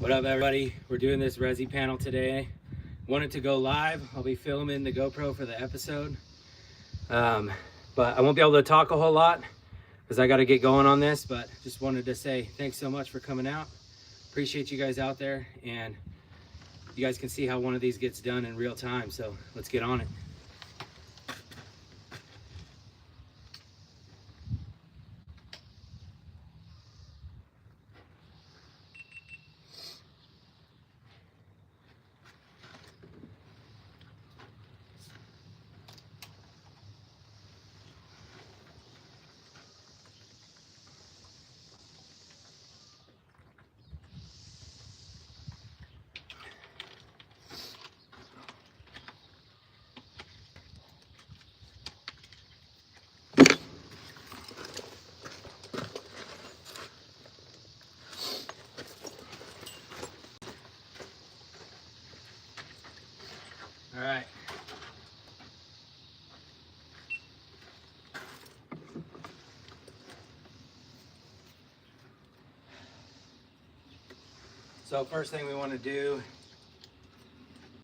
What up, everybody? We're doing this Resi panel today. Wanted to go live. I'll be filming the GoPro for the episode. But I won't be able to talk a whole lot because I got to get going on this, but just wanted to say thanks so much for coming out. Appreciate you guys out there, and you guys can see how one of these gets done in real time, so let's get on it. All right. So first thing we want to do,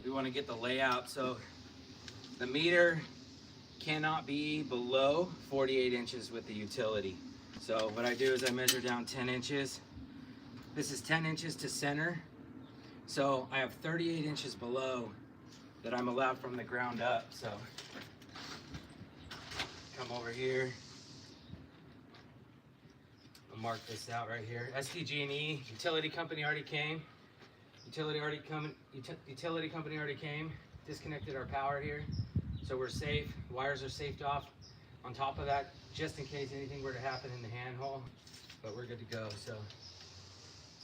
we want to get the layout. So the meter cannot be below 48 inches with the utility. So what I do is I measure down 10 inches. This is 10 inches to center. So I have 38 inches below that I'm allowed from the ground up. So come over here. I'll mark this out right here. STG&E, utility company already came. Utility company already came. Disconnected our power here. So we're safe. Wires are safed off on top of that, just in case anything were to happen in the handhole. But we're good to go. So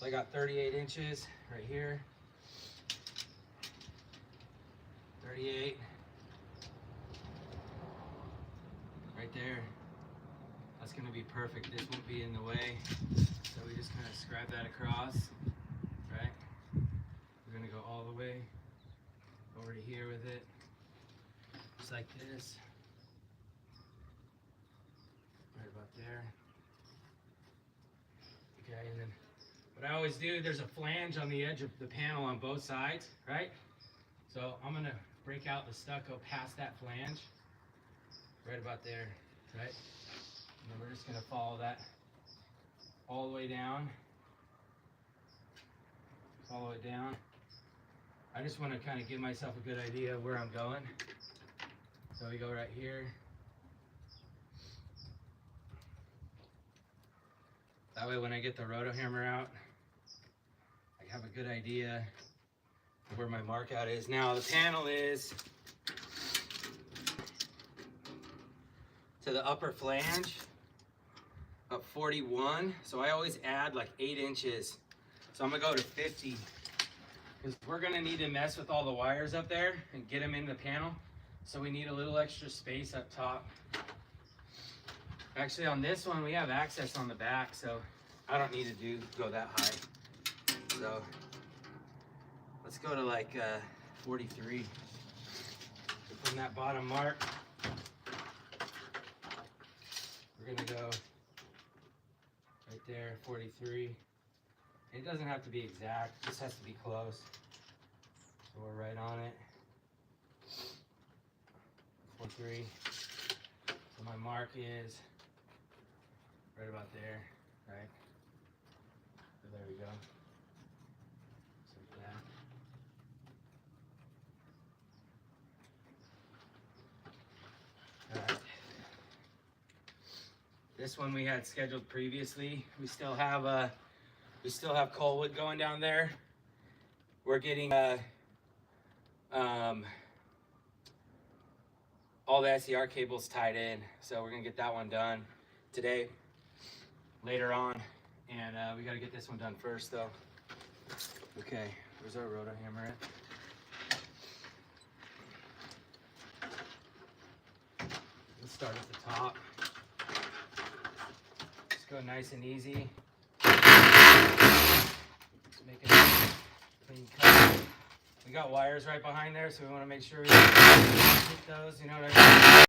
I got 38 inches right here. 38 right there. That's going to be perfect. This won't be in the way, so we just kind of scribe that across, right? We're going to go all the way over to here with it, just like this, right about there. Okay, and then what I always do, there's a flange on the edge of the panel on both sides, right? So I'm going to break out the stucco past that flange, right about there, right? And then we're just going to follow that all the way down. Follow it down. I just want to kind of give myself a good idea of where I'm going. So we go right here. That way when I get the roto hammer out, I have a good idea where my mark out is. Now the panel is to the upper flange of 41, so I always add like 8 inches. So I'm gonna go to 50 because we're gonna need to mess with all the wires up there and get them in the panel, so we need a little extra space up top. Actually on this one we have access on the back, so I don't need to go that high. So let's go to like 43. From that bottom mark, we're gonna go right there, 43. It doesn't have to be exact, it just has to be close. So we're right on it. 43. So my mark is right about there, right? So there we go. This one we had scheduled previously. We still have Colwood going down there. We're getting all the SER cables tied in, so we're gonna get that one done today, later on, and we gotta get this one done first though. Okay, where's our roto hammer at? Let's start at the top. Just go nice and easy. Just make it a clean cut. We got wires right behind there, so we want to make sure we hit those, you know what I mean?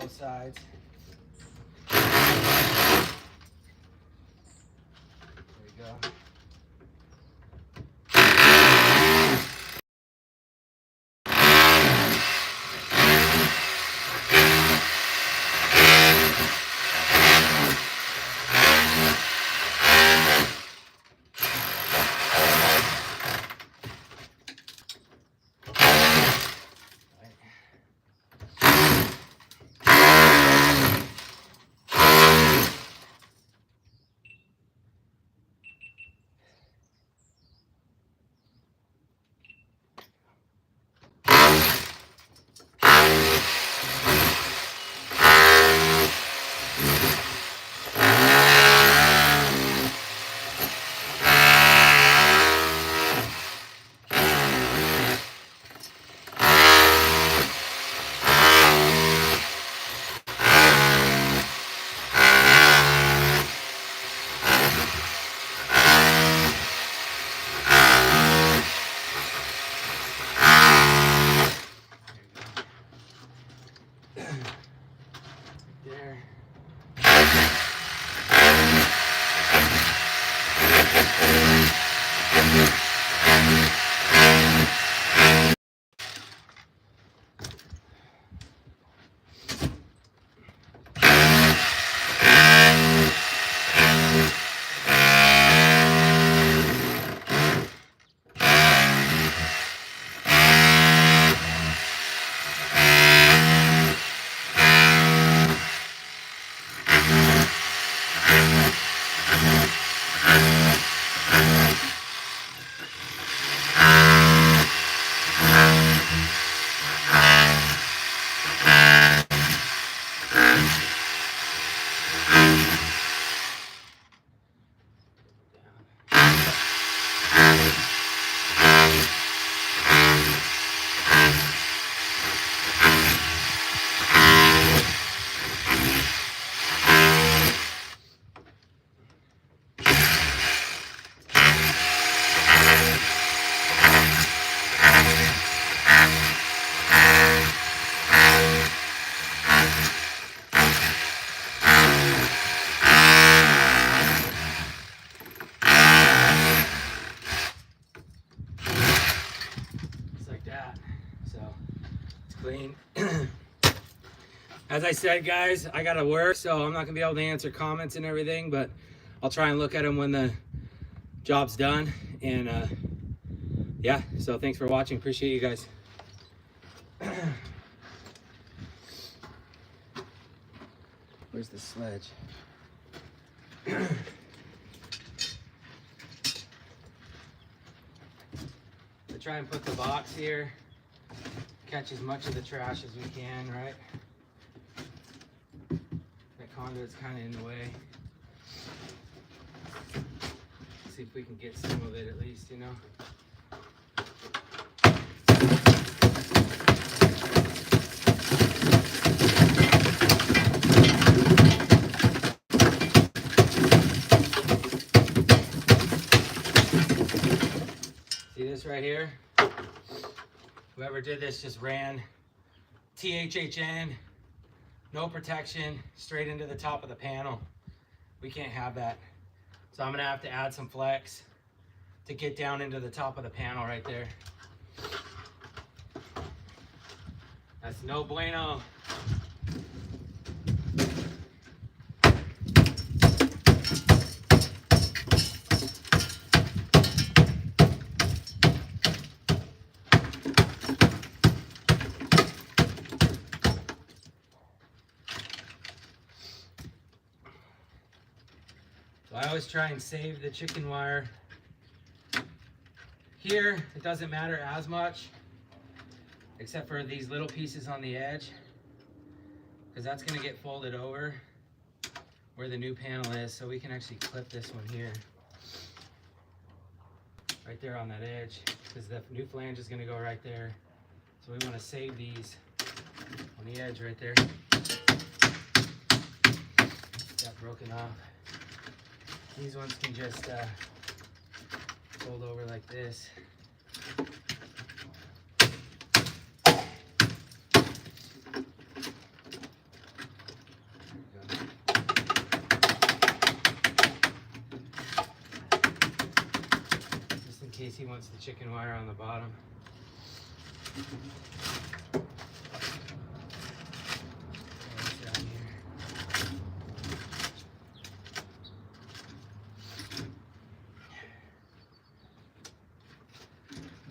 both sides. There we go. There. Clean. As I said, guys, I gotta work, so I'm not gonna be able to answer comments and everything, but I'll try and look at them when the job's done. And yeah, so thanks for watching. Appreciate you guys. Where's the sledge? I try and put the box here, catch as much of the trash as we can, right? That conduit's kind of in the way. See if we can get some of it at least, you know? See this right here? Whoever did this just ran THHN, no protection, straight into the top of the panel. We can't have that. So I'm gonna have to add some flex to get down into the top of the panel right there. That's no bueno. I always try and save the chicken wire. Here, it doesn't matter as much, except for these little pieces on the edge, because that's going to get folded over where the new panel is, so we can actually clip this one here, right there on that edge, because the new flange is going to go right there. So we want to save these on the edge right there. Got broken off. These ones can just fold over like this. Casey wants the chicken wire on the bottom.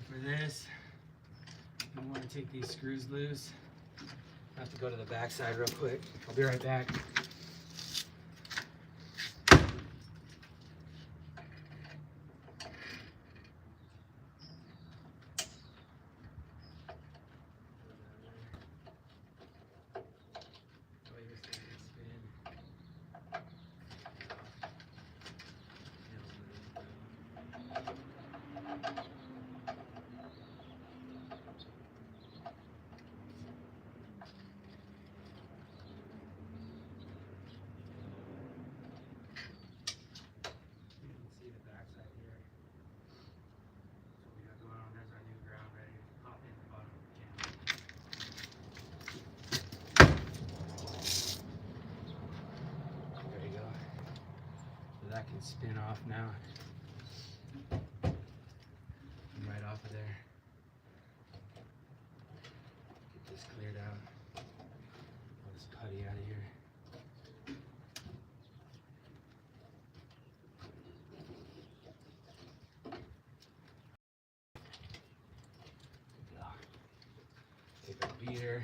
For this, I want to take these screws loose. I have to go to the back side real quick. I'll be right back. That can spin off now. I'm right off of there. Get this cleared out. All this putty out of here. Take a beater.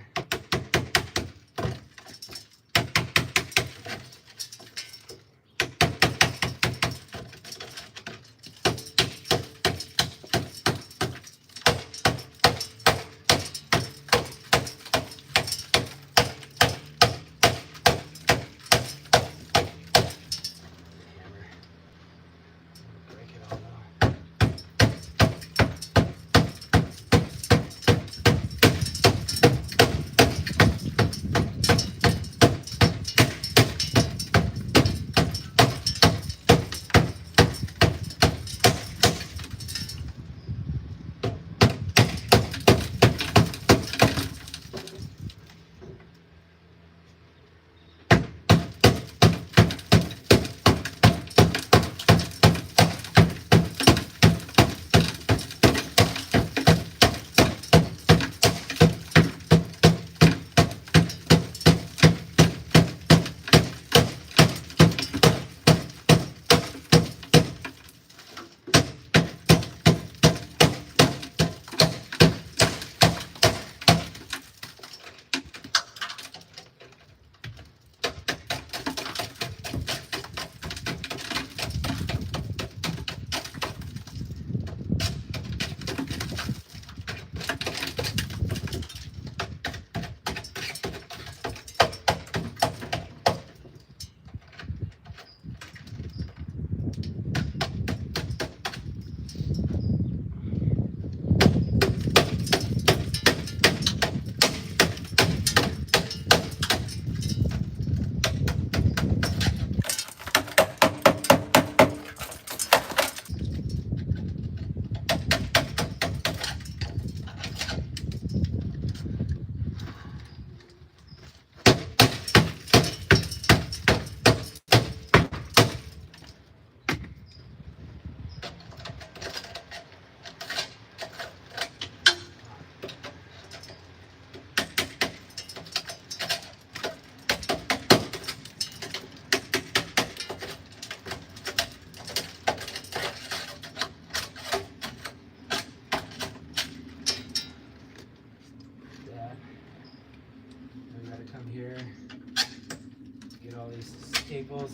Staples,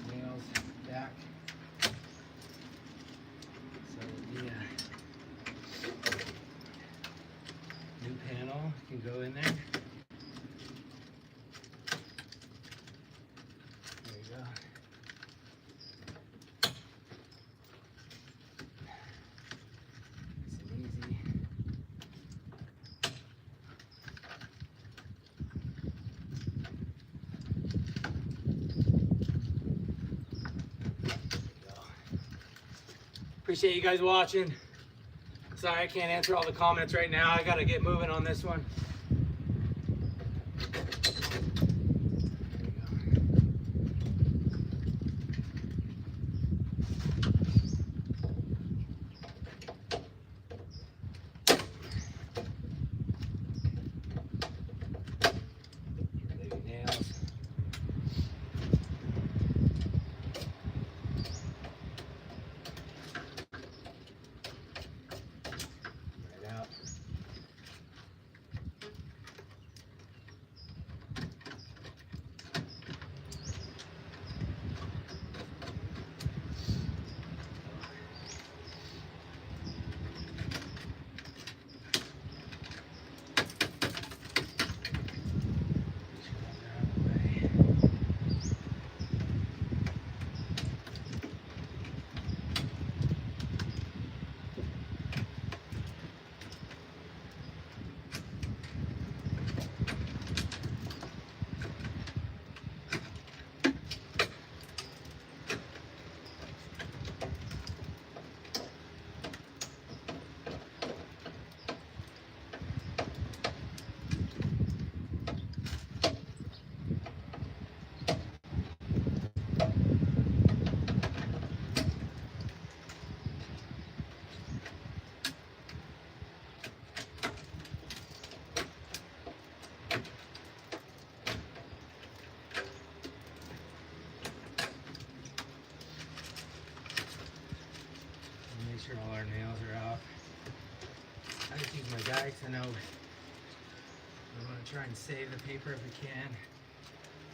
nails back. So the new panel can go in there. There you go. Nice and easy. Appreciate you guys watching. Sorry I can't answer all the comments right now. I gotta get moving on this one. yikes, I know we want to try and save the paper if we can.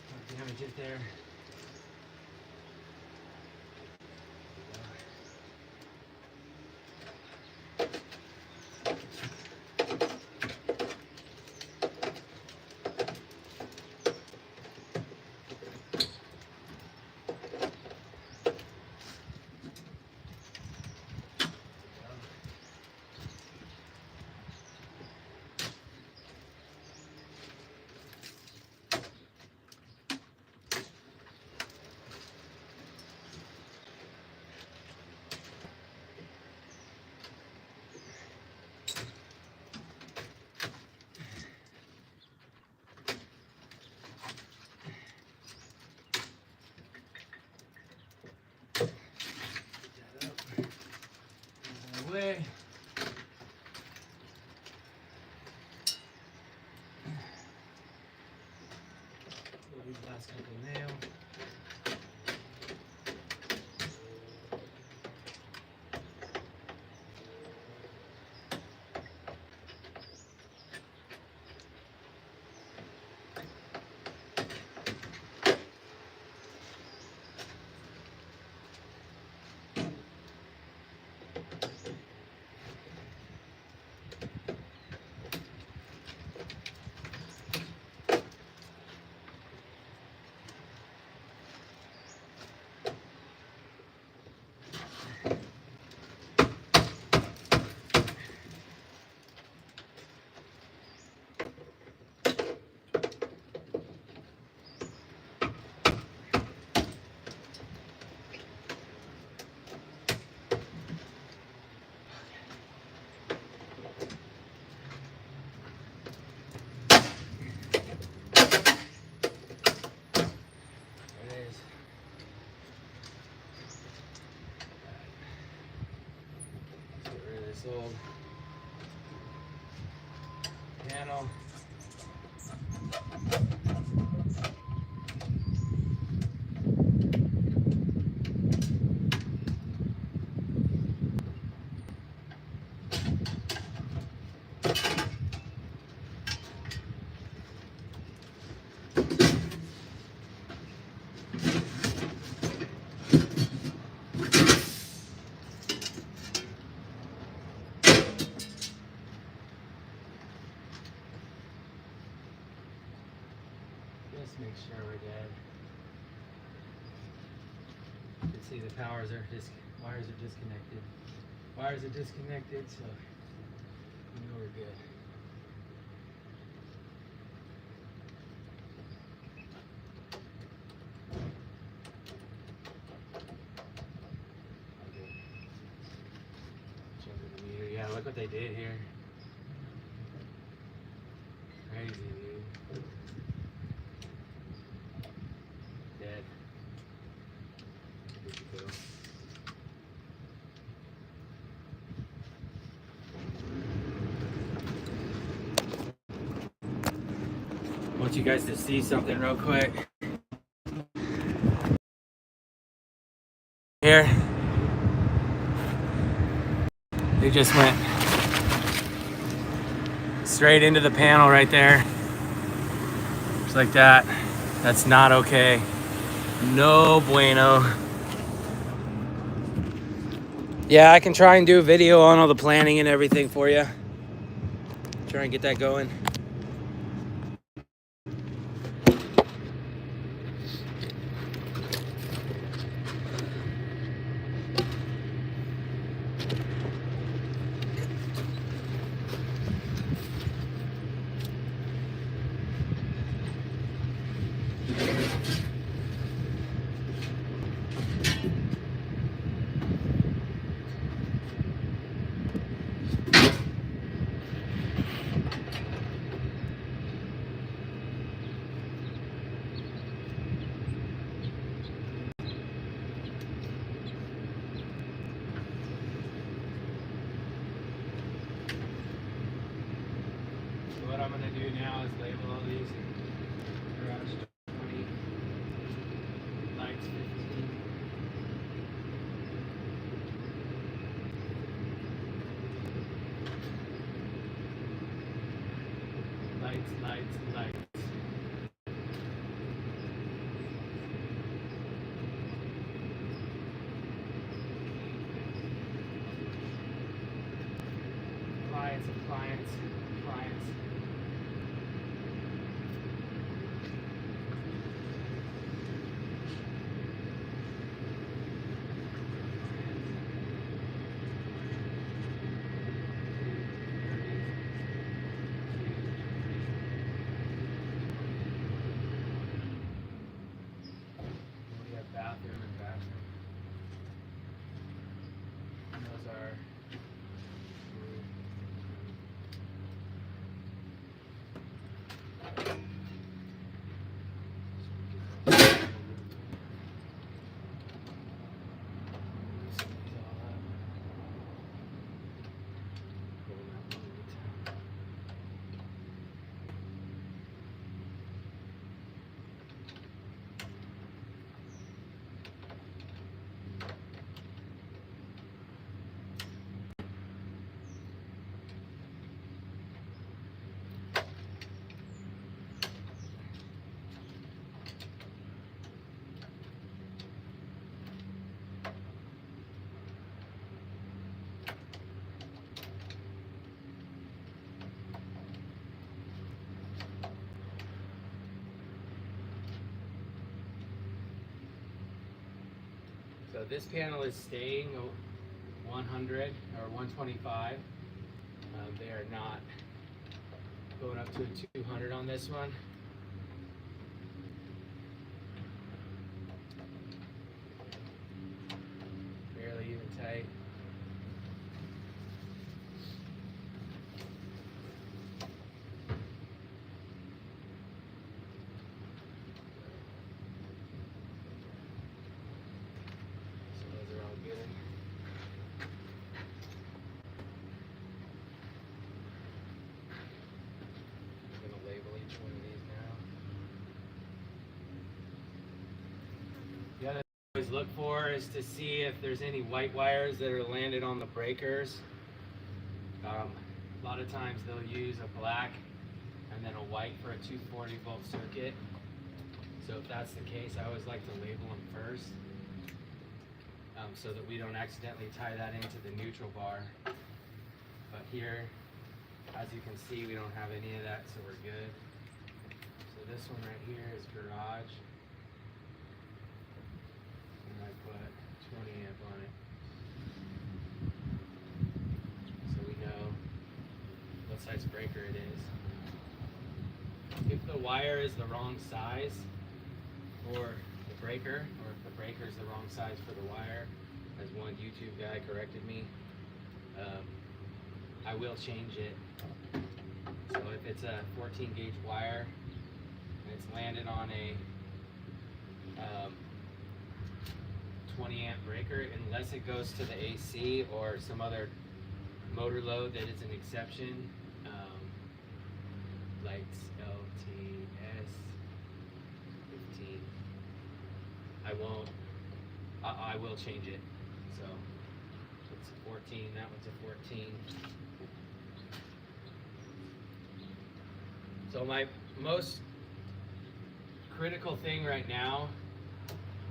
Don't damage it there. Way. These last couple nails. Old panel. Just make sure we're good. You can see the wires are disconnected. Wires are disconnected, so we know we're good. Okay. Jump in the meter. Yeah, look what they did here. Crazy, dude. Dead. Good to go. I want you guys to see something real quick. Here. They just went straight into the panel right there. Just like that. That's not okay. No bueno. Yeah, I can try and do a video on all the planning and everything for you. Try and get that going. What I'm going to do now is label all these. Garage 20, lights 15. lights, lights. Appliance, appliance, appliance. We have bathroom and bathroom. And those are So this panel is staying 100 or 125. They are not going up to a 200 on this one. Barely even tight. The other thing I always look for is to see if there's any white wires that are landed on the breakers. A lot of times they'll use a black and then a white for a 240 volt circuit. So if that's the case, I always like to label them first, so that we don't accidentally tie that into the neutral bar. But here, as you can see, we don't have any of that, so we're good. So this one right here is garage. And I put 20 amp on it. So we know what size breaker it is. If the wire is the wrong size for the breaker, or if the breaker is the wrong size for the wire, as one YouTube guy corrected me, I will change it. So if it's a 14 gauge wire and it's landed on a 20 amp breaker, unless it goes to the AC or some other motor load that is an exception, lights LTS 15, I will change it. So it's a 14, that one's a 14. So my most critical thing right now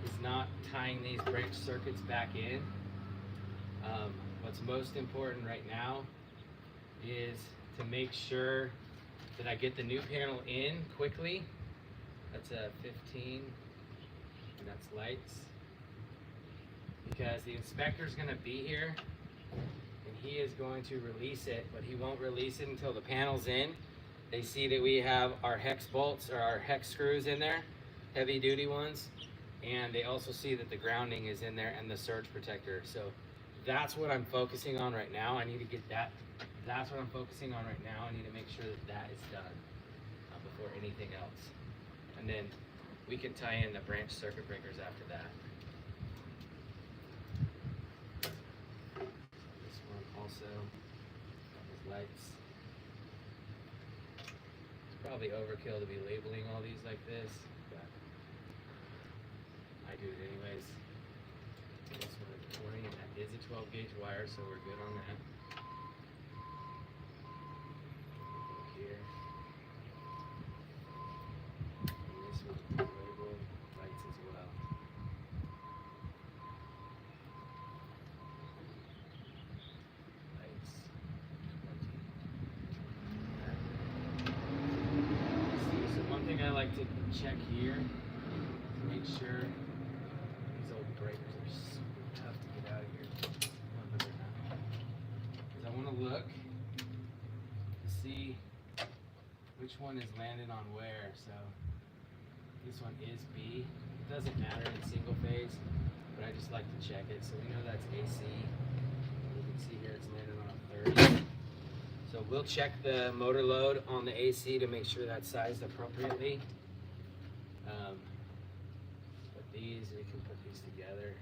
is not tying these branch circuits back in. What's most important right now is to make sure that I get the new panel in quickly. That's a 15, and that's lights. Because the inspector's gonna be here, and he is going to release it, but he won't release it until the panel's in. They see that we have our hex bolts or our hex screws in there, heavy duty ones, and they also see that the grounding is in there and the surge protector. So that's what I'm focusing on right now. I need to get that. That's what I'm focusing on right now. I need to make sure that that is done before anything else. And then we can tie in the branch circuit breakers after that. This one also has lights. It's probably overkill to be labeling all these like this, but I do it anyways. This one is 20, and that is a 12 gauge wire, so we're good on that. Here. check here to make sure. These old breakers are super tough to get out of here. Because I want to look to see which one is landing on where. So this one is B. It doesn't matter in single phase, but I just like to check it. So we know that's AC. You can see here it's landing on a 30. So we'll check the motor load on the AC to make sure that's sized appropriately. But these, we can put these together.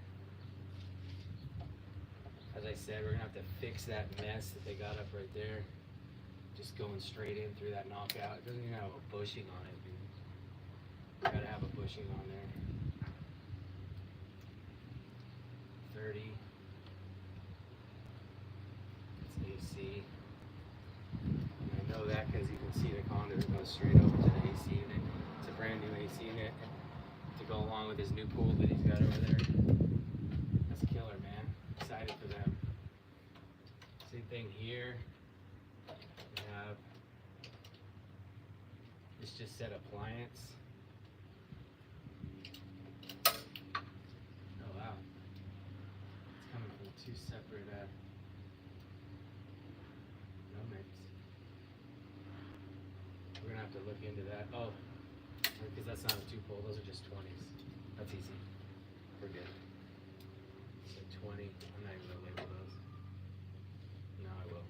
As I said, we're gonna have to fix that mess that they got up right there. Just going straight in through that knockout. It doesn't even have a bushing on it, dude. Gotta have a bushing on there. 30. It's AC. And I know that because you can see the conduit goes straight over to the AC unit. It's a brand new AC unit to go along with his new pool that he's got over there. That's killer, man. Excited for them. Same thing here. We have this just said appliance. Oh wow. It's coming from two separate nomex. We're gonna have to look into that. Oh, because that's not a 2-pole, those are just 20s. That's easy. We're good. So 20, I'm not even gonna label those. No, I will.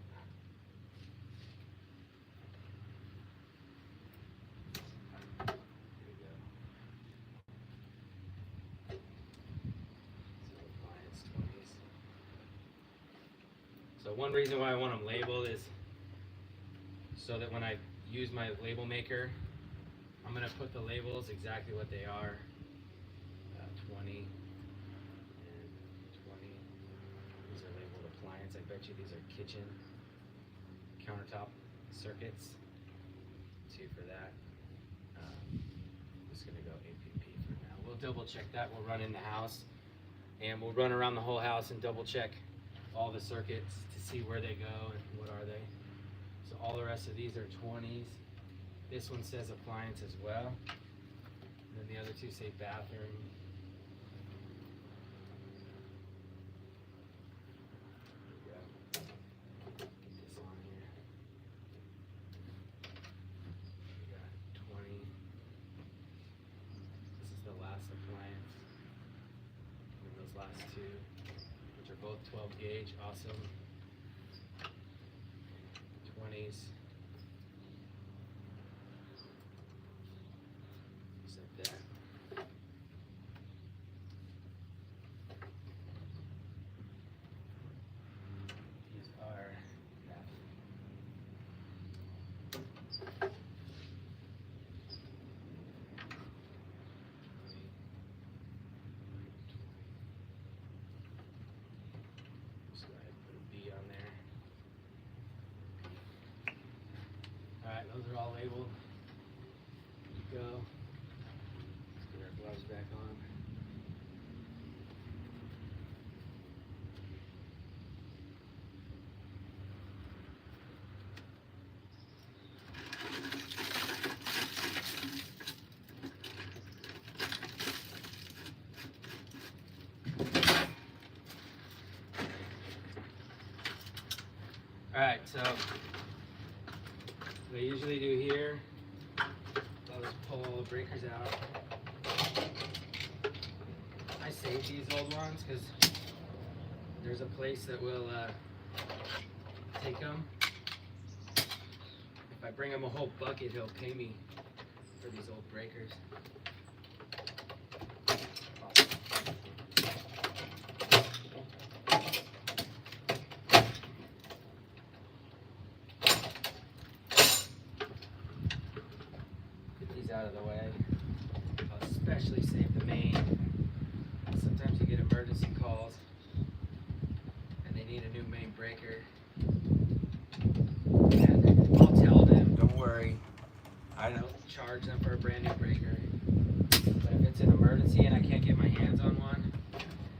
Here we go. So appliance 20s. So one reason why I want them labeled is so that when I use my label maker, I'm going to put the labels exactly what they are. 20 and 20. These are labeled appliance. I bet you these are kitchen countertop circuits. 2 for that. I'm just going to go APP for now. We'll double check that. We'll run in the house and we'll run around the whole house and double check all the circuits to see where they go and what are they. So all the rest of these are 20s. This one says appliance as well. And then the other two say bathroom. There we go. Get this on here. We got 20. This is the last appliance. And those last two, which are both 12 gauge, awesome. 20s. Alright, those are all labeled. Go. Let's get our gloves back on. Alright, so what I usually do here, I'll just pull all the breakers out. I save these old ones because there's a place that will take them. If I bring him a whole bucket, he'll pay me for these old breakers. Out of the way. I'll especially save the main. Sometimes you get emergency calls and they need a new main breaker. And I'll tell them, don't worry, I don't charge them for a brand new breaker. But if it's an emergency and I can't get my hands on one,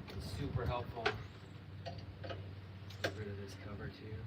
it's super helpful. Get rid of this cover too.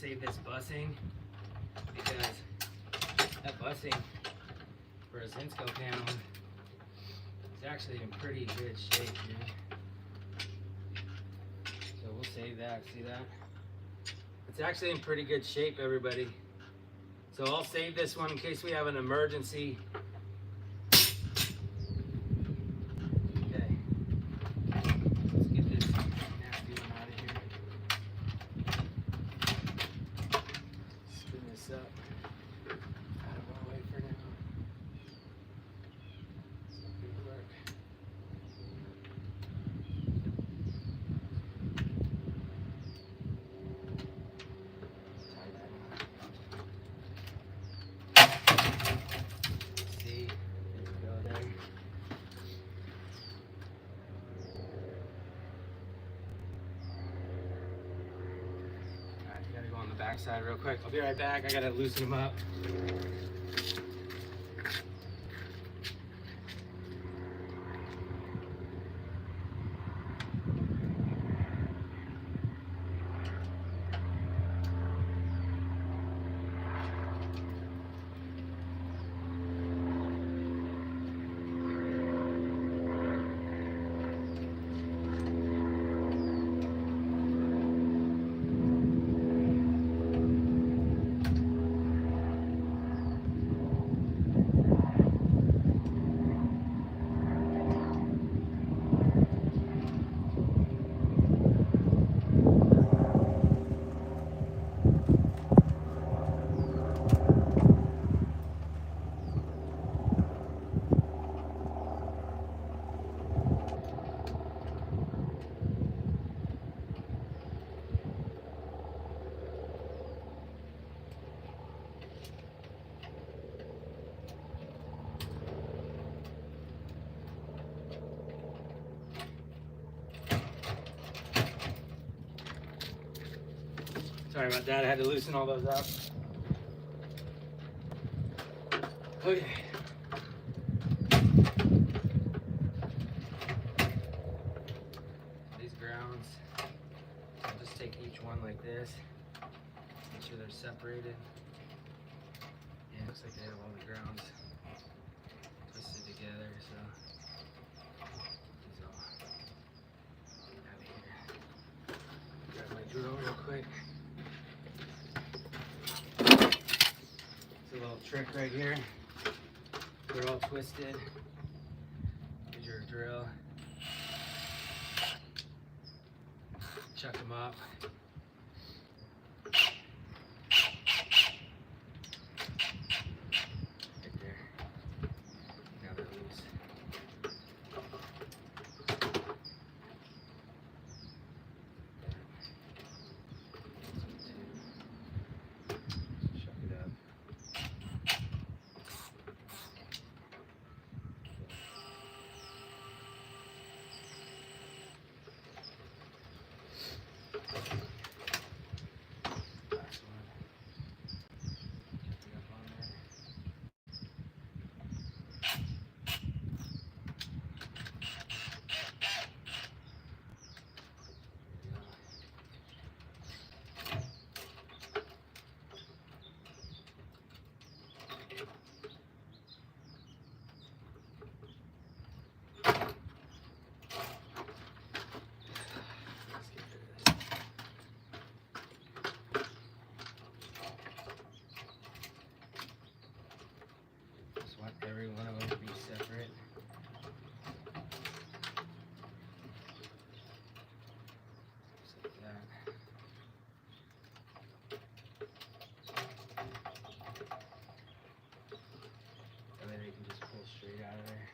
save this bussing because that bussing for a Zinsco panel is actually in pretty good shape, dude. So we'll save that. See that? It's actually in pretty good shape, everybody. So I'll save this one in case we have an emergency. Okay. Let's get this nasty one out of here. Spin this up. Out of our way for now. It's not gonna work. Backside real quick. I'll be right back. I gotta loosen them up. Sorry about that, I had to loosen all those up. Okay. These grounds, I'll just take each one like this, make sure they're separated. Yeah, it looks like they have all the grounds twisted together, so these all out of here. Grab my drill real quick. It's a little trick right here. They're all twisted. Here's your drill. Chuck them up. Right there. Now they're loose. Chuck it up. Every one of them to be separate. Just like that. And then you can just pull straight out of there.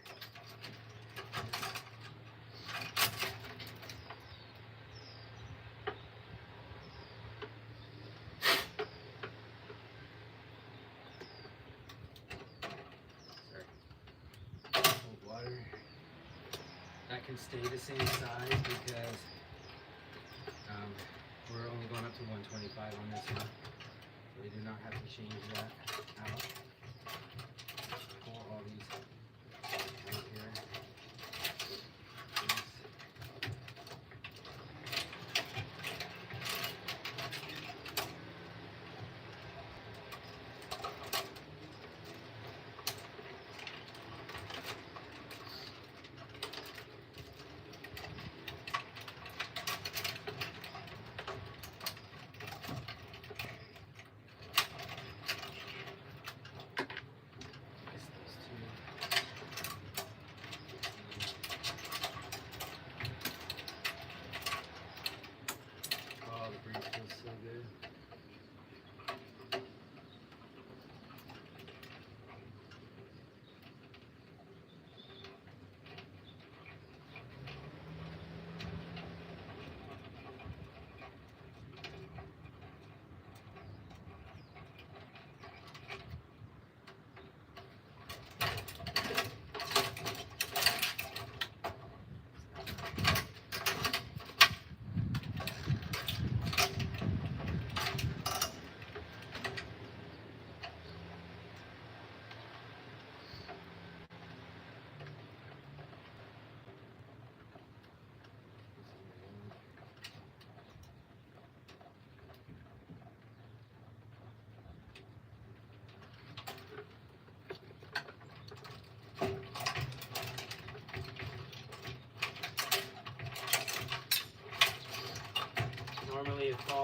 That can stay the same size because we're only going up to 125 on this one. So we do not have to change that out. Pull all these right here.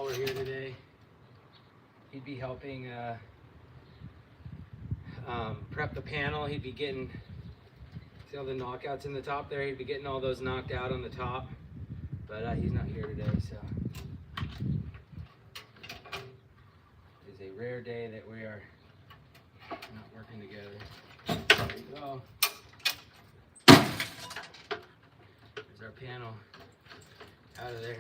Paul were here today, he'd be helping prep the panel. He'd be getting, see all the knockouts in the top there? He'd be getting all those knocked out on the top, but he's not here today, so. It is a rare day that we are not working together. There you go. There's our panel out of there.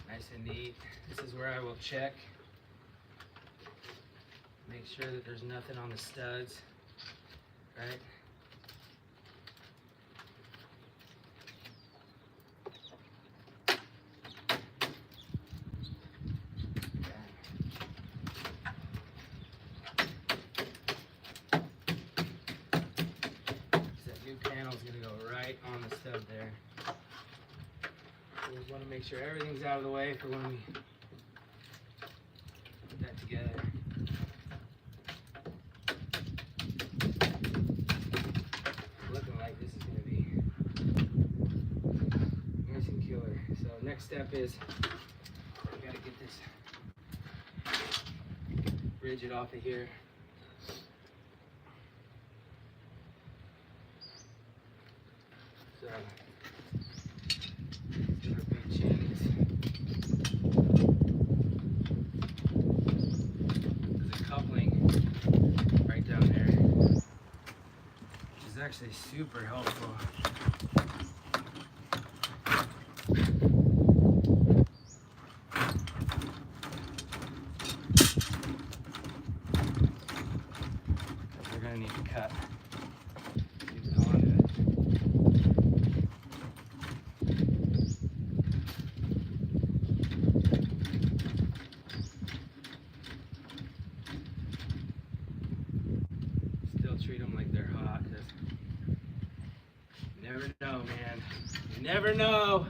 Nice and neat. This is where I will check. Make sure that there's nothing on the studs, right? That new panel is going to go right on the stud there. We want to make sure everything's out of the way for when we put that together. Looking like this is going to be nice and killer. So next step is we got to get this rigid off of here. So actually super helpful. We're going to need to cut the conduit. Still treat them like they're hot. You never know, man. You never know.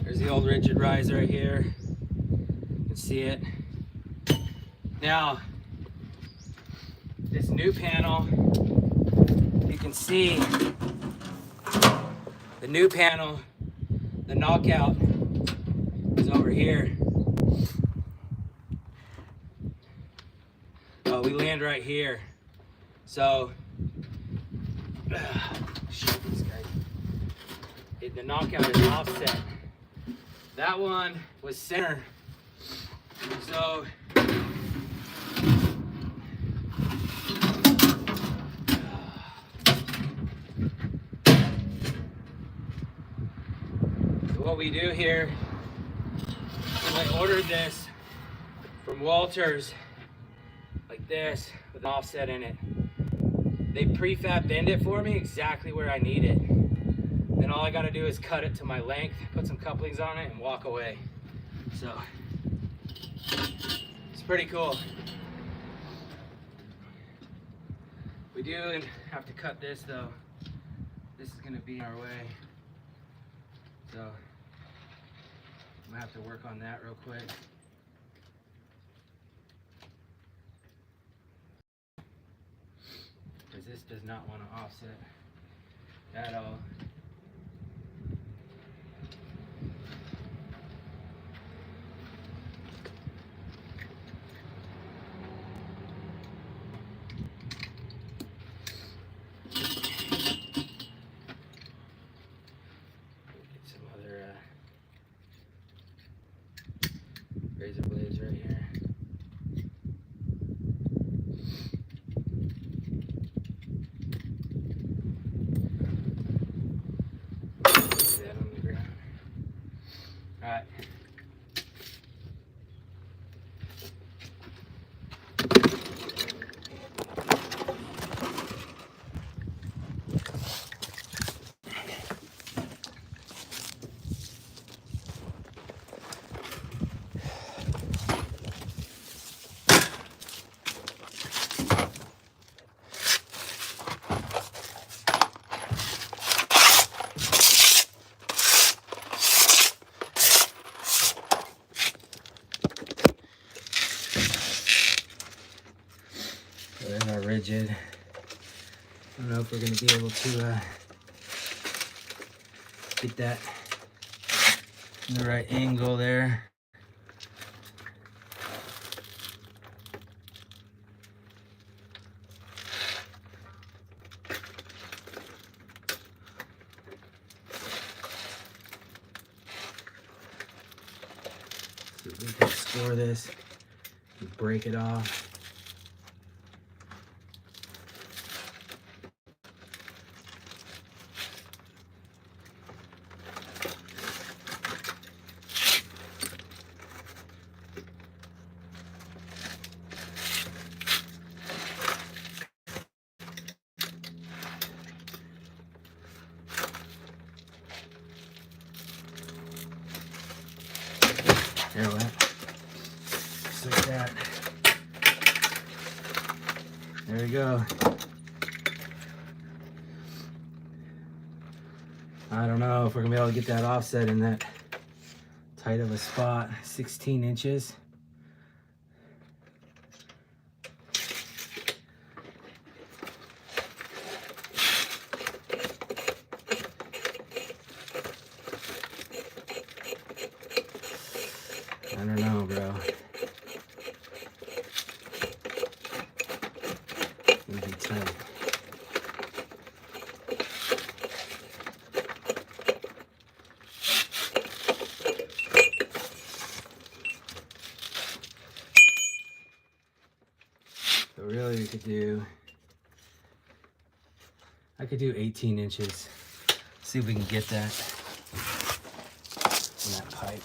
There's the old rigid riser right here. You can see it. Now, this new panel, you can see the new panel, the knockout is over here. We land right here. So, shoot these guys. The knockout is offset. That one was center. So, what we do here is I ordered this from Walters. Like this, with an offset in it. They prefab bend it for me exactly where I need it. Then all I gotta do is cut it to my length, put some couplings on it, and walk away. So, it's pretty cool. We do have to cut this though. This is gonna be in our way. So, I'm gonna have to work on that real quick. Because this does not want to offset at all. Get some other razor blades right here. Alright. There's our rigid. I don't know if we're going to be able to get that in the right angle there. So we can score this and break it off. There we go. Just like that. There we go. I don't know if we're gonna be able to get that offset in that tight of a spot. 16 inches. I don't know, bro. It'll be tight. So really, I could do 18 inches. See if we can get that in that pipe.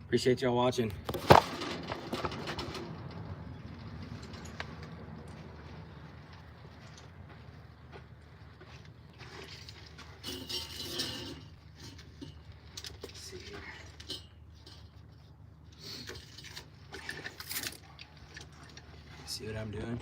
Appreciate y'all watching. Let's see here. See what I'm doing?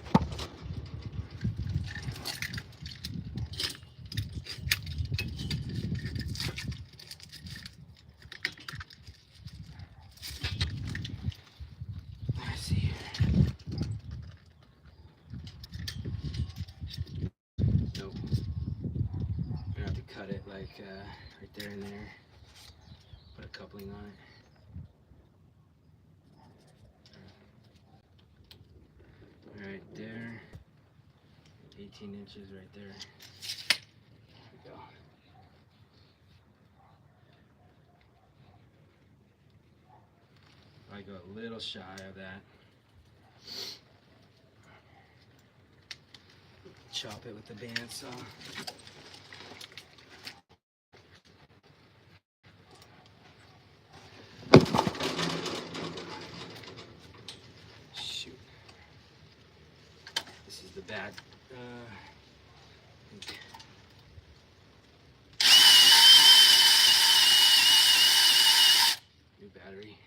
Right there and there. Put a coupling on it. Right there. 18 inches right there. There we go. I go a little shy of that. Chop it with the bandsaw. The bad new battery.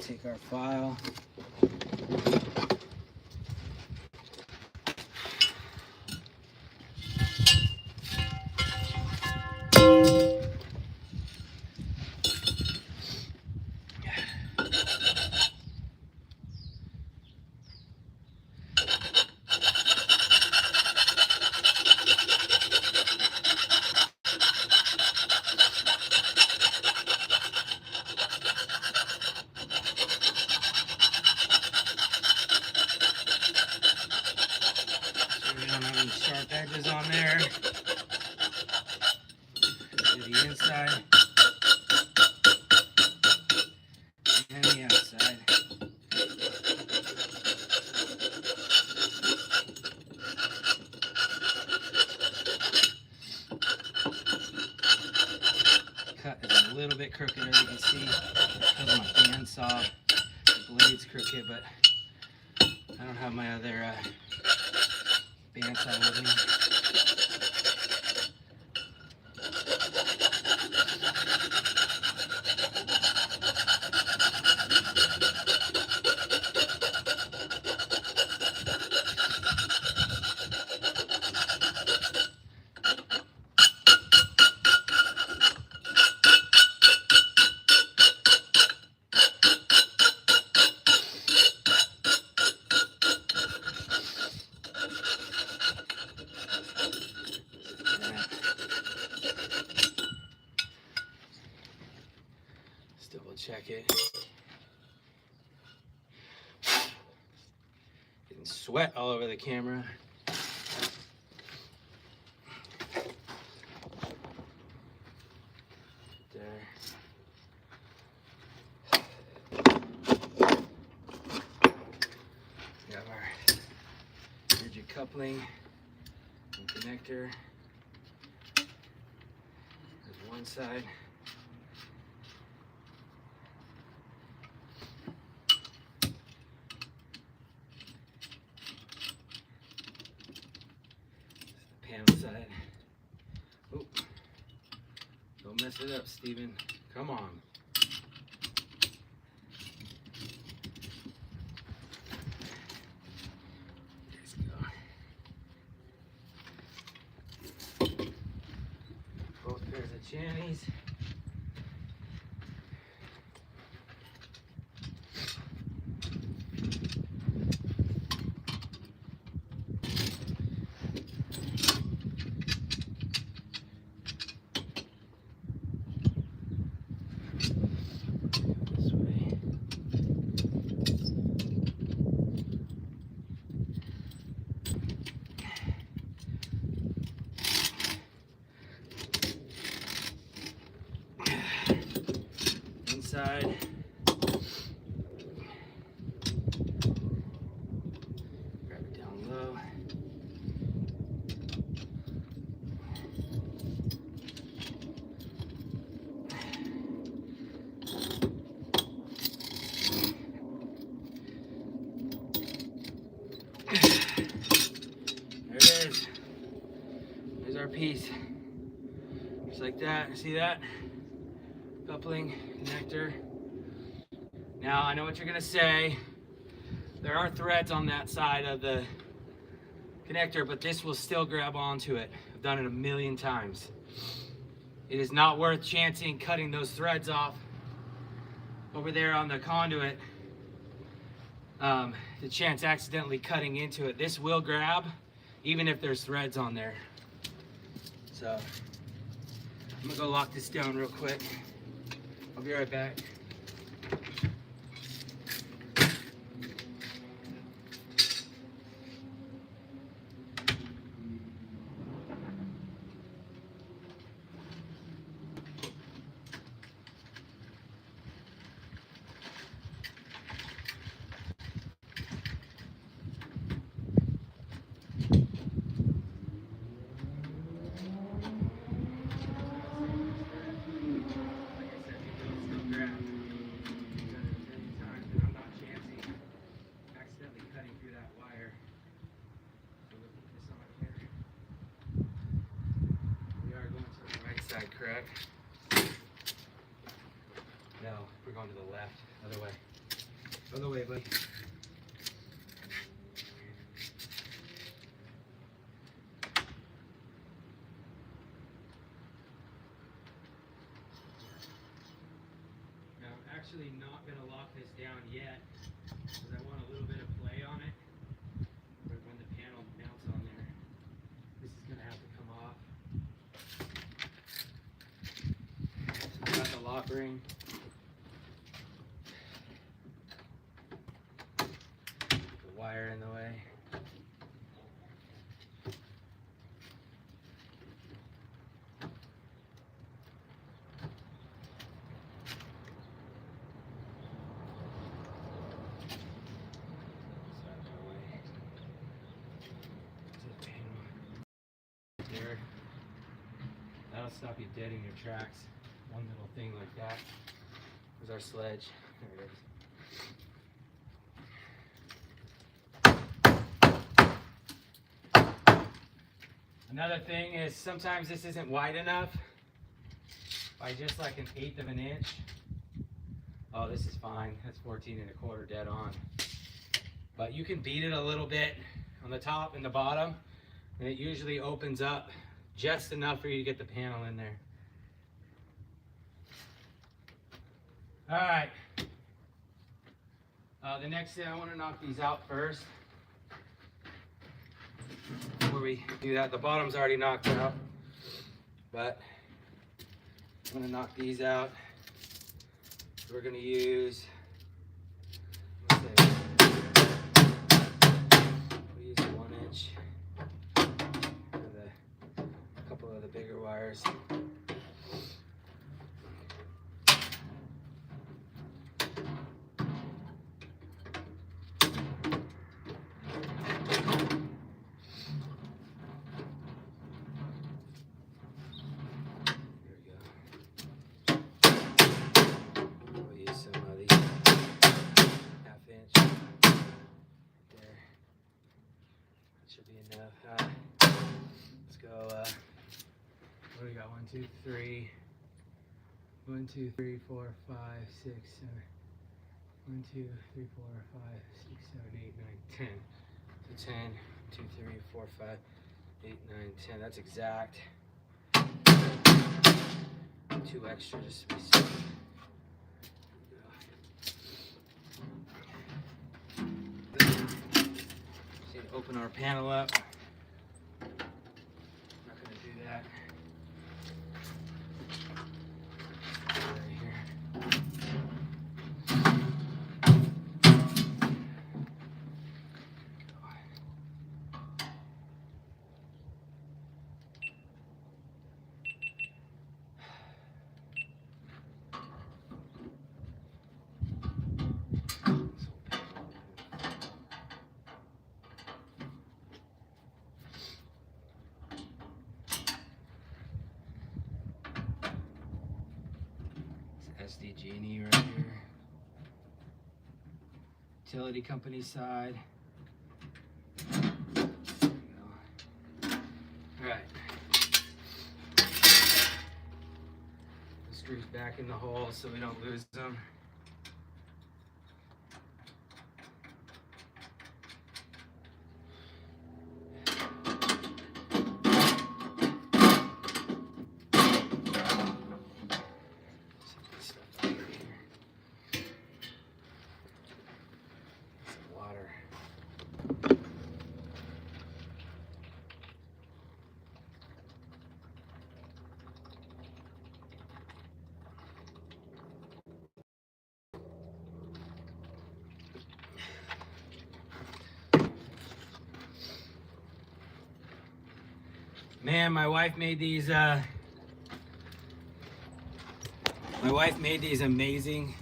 Take our file. edges on there. Do the inside and the outside. Cut is a little bit crooked, as you can see, because of my bandsaw. The blade's crooked, but I don't have my other bandsaw with me. Double check it. Getting sweat all over the camera. There. We have our rigid coupling and connector. There's one side. Panel side. Oh, don't mess it up, Steven. Come on. Let's go. Both pairs of channies. Inside. Grab it down low. There it is. There's our piece. Just like that. See that? Coupling, connector. Now I know what you're gonna say. There are threads on that side of the connector, but this will still grab onto it. I've done it a million times. It is not worth chancing cutting those threads off over there on the conduit. The chance accidentally cutting into it. This will grab even if there's threads on there. So I'm gonna go lock this down real quick. I'll be right back. Correct? No, we're going to the left. Other way. Other way, buddy. Now, I'm actually not going to lock this down yet because I want a little bit of play on it. But when the panel mounts on there, this is going to have to come off. Got the lock ring. The wire in the way. that'll stop you dead in your tracks. One little thing like that. There's our sledge. There it is. Another thing is sometimes this isn't wide enough by just like 1/8 of an inch. Oh, this is fine. That's 14 1/4 dead on. But you can beat it a little bit on the top and the bottom, and it usually opens up just enough for you to get the panel in there. All right. The next thing, I want to knock these out first. Before we do that, the bottom's already knocked out, but I'm going to knock these out. We're going to use, we'll use a 1 inch and a couple of the bigger wires. Enough. Let's go. What do we got? 1, 2, 3. 1, 2, 3, 4, 5, 6, 7. 1, 2, 3, 4, 5, 6, 7, 8, 9, 10. So 10, 2, 3, 4, 5, 8, 9, 10. That's exact. 2 extra just to be safe. Open our panel up. I'm not going to do that. Right here. SDG&E right here. Utility company side. There we go. All right. The screws back in the hole so we don't lose them. Man, my wife made these amazing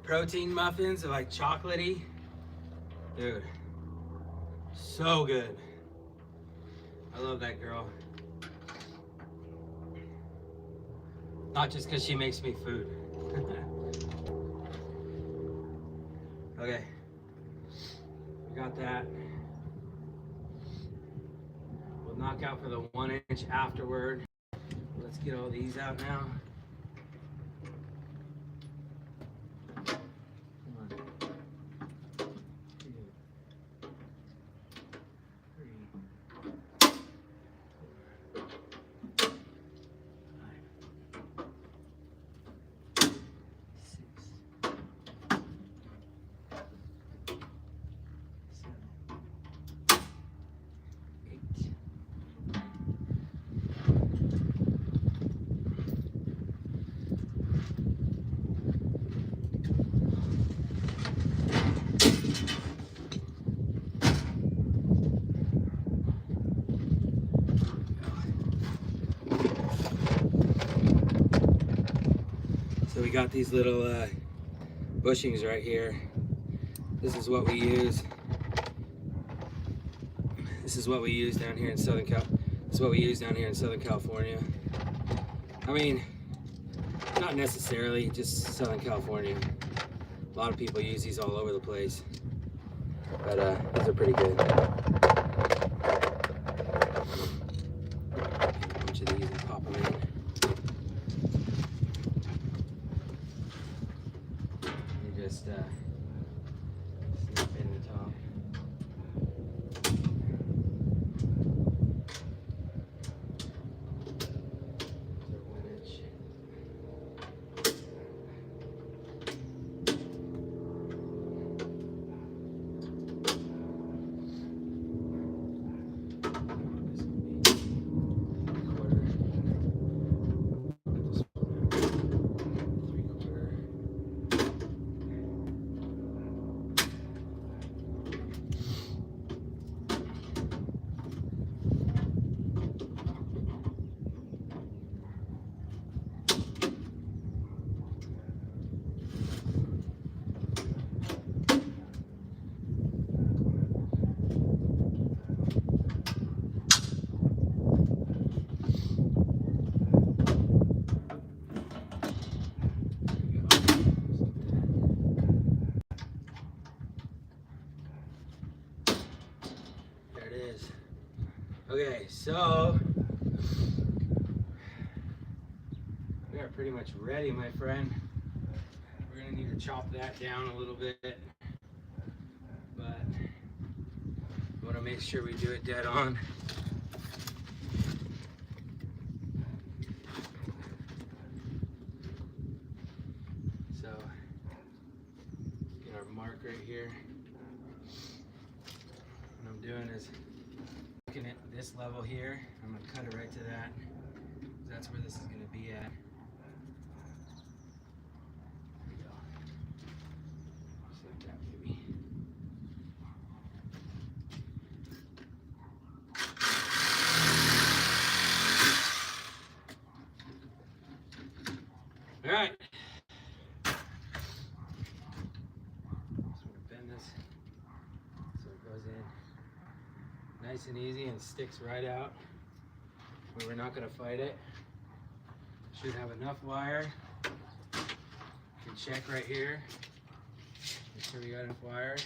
protein muffins. They're like chocolatey. Dude, so good. I love that girl. Not just because she makes me food. Okay, we got that. We'll knock out for the 1 inch afterward. Let's get all these out now. So we got these little bushings right here. This is what we use. This is what we use down here in Southern California. I mean, not necessarily, just Southern California. A lot of people use these all over the place, but these are pretty good. A bunch of these and pop them in. You just snip in the top. Okay, so we are pretty much ready, my friend. We're gonna need to chop that down a little bit, but we want to make sure we do it dead on. So get our mark right here. What I'm doing is looking at this level here. I'm gonna cut it right to that. That's where this is gonna be at. There we go. Just like that, maybe. All right. Just want to bend this so it goes in nice and easy and sticks right out. But we're not going to fight it. Should have enough wire. You can check right here. Make sure we got enough wire.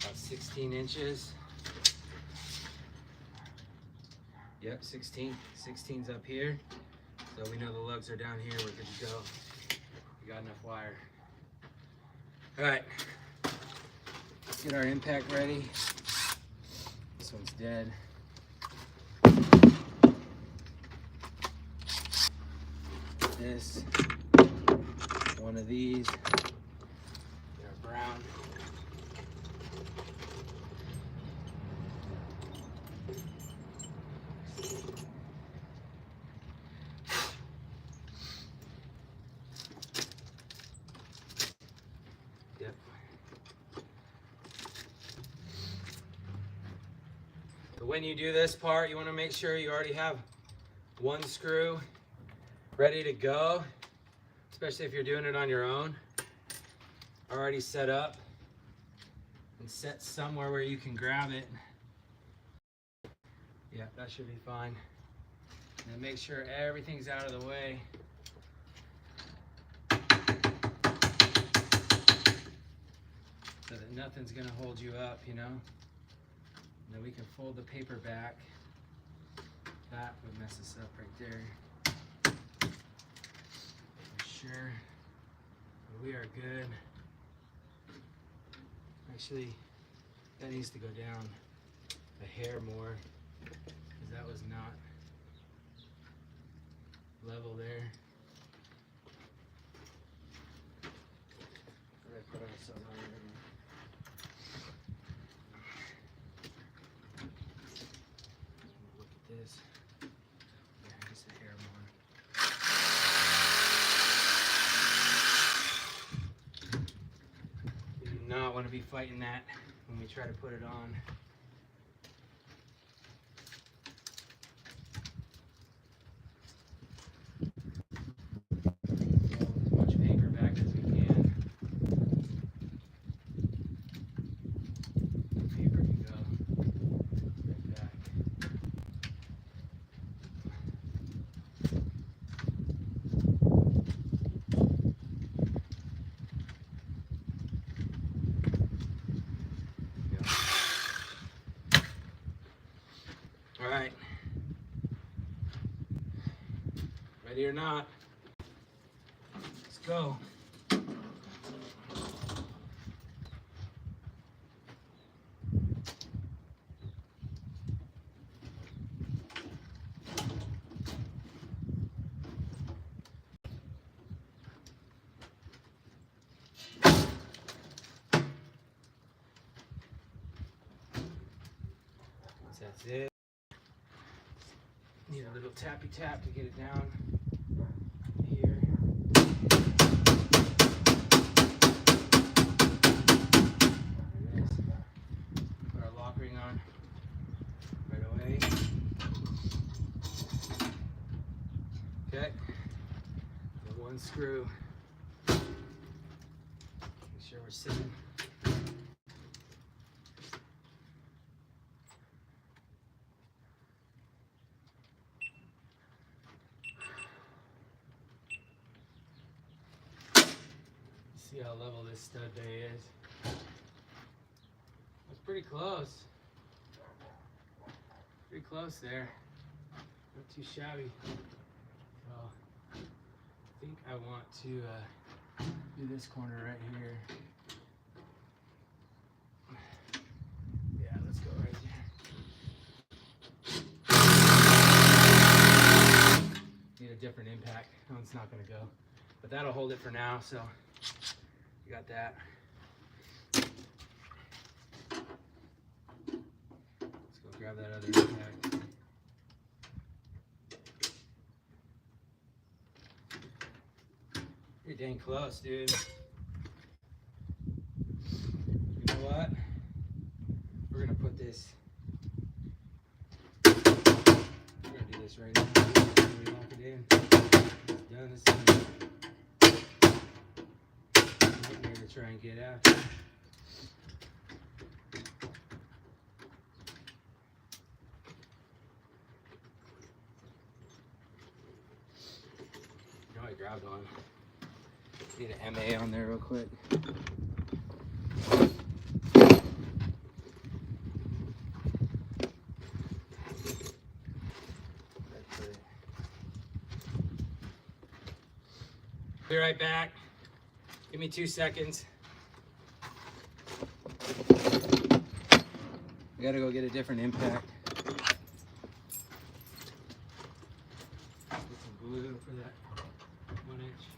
About 16 inches. Yep, 16. 16's up here. So we know the lugs are down here. We're good to go. We got enough wire. All right. Let's get our impact ready. This one's dead. This, one of these, they're brown. Yep. So when you do this part, you want to make sure you already have one screw ready to go, especially if you're doing it on your own. Already set up and set somewhere where you can grab it. Yeah, that should be fine. And make sure everything's out of the way. So that nothing's gonna hold you up, you know? And then we can fold the paper back. That would mess us up right there. Sure, but we are good. Actually, that needs to go down a hair more because that was not level there. What did I put on something on here? Look at this. Yeah, just a hair more. Not want to be fighting that when we try to put it on. As much paper back as we can. The paper can go right back. right. Ready or not, let's go. That's it. Need a little tappy tap to get it down here. There it is. Put our lock ring on right away. Okay. The one screw. Make sure we're sitting. See how level this stud bay is. That's pretty close. Pretty close there. Not too shabby. So I think I want to do this corner right here. Yeah, let's go right there. Need a different impact. That one's not gonna go. But that'll hold it for now, so you got that. Let's go grab that other impact. You're dang close, dude. You know what? We're gonna put this. We're gonna do this right now. We lock it in. It's done. It's done. Nightmare to try and get out. You know, I grabbed one. Need an MA on there real quick. Be right back. Give me 2 seconds. I gotta go get a different impact. Get some glue for that 1 inch.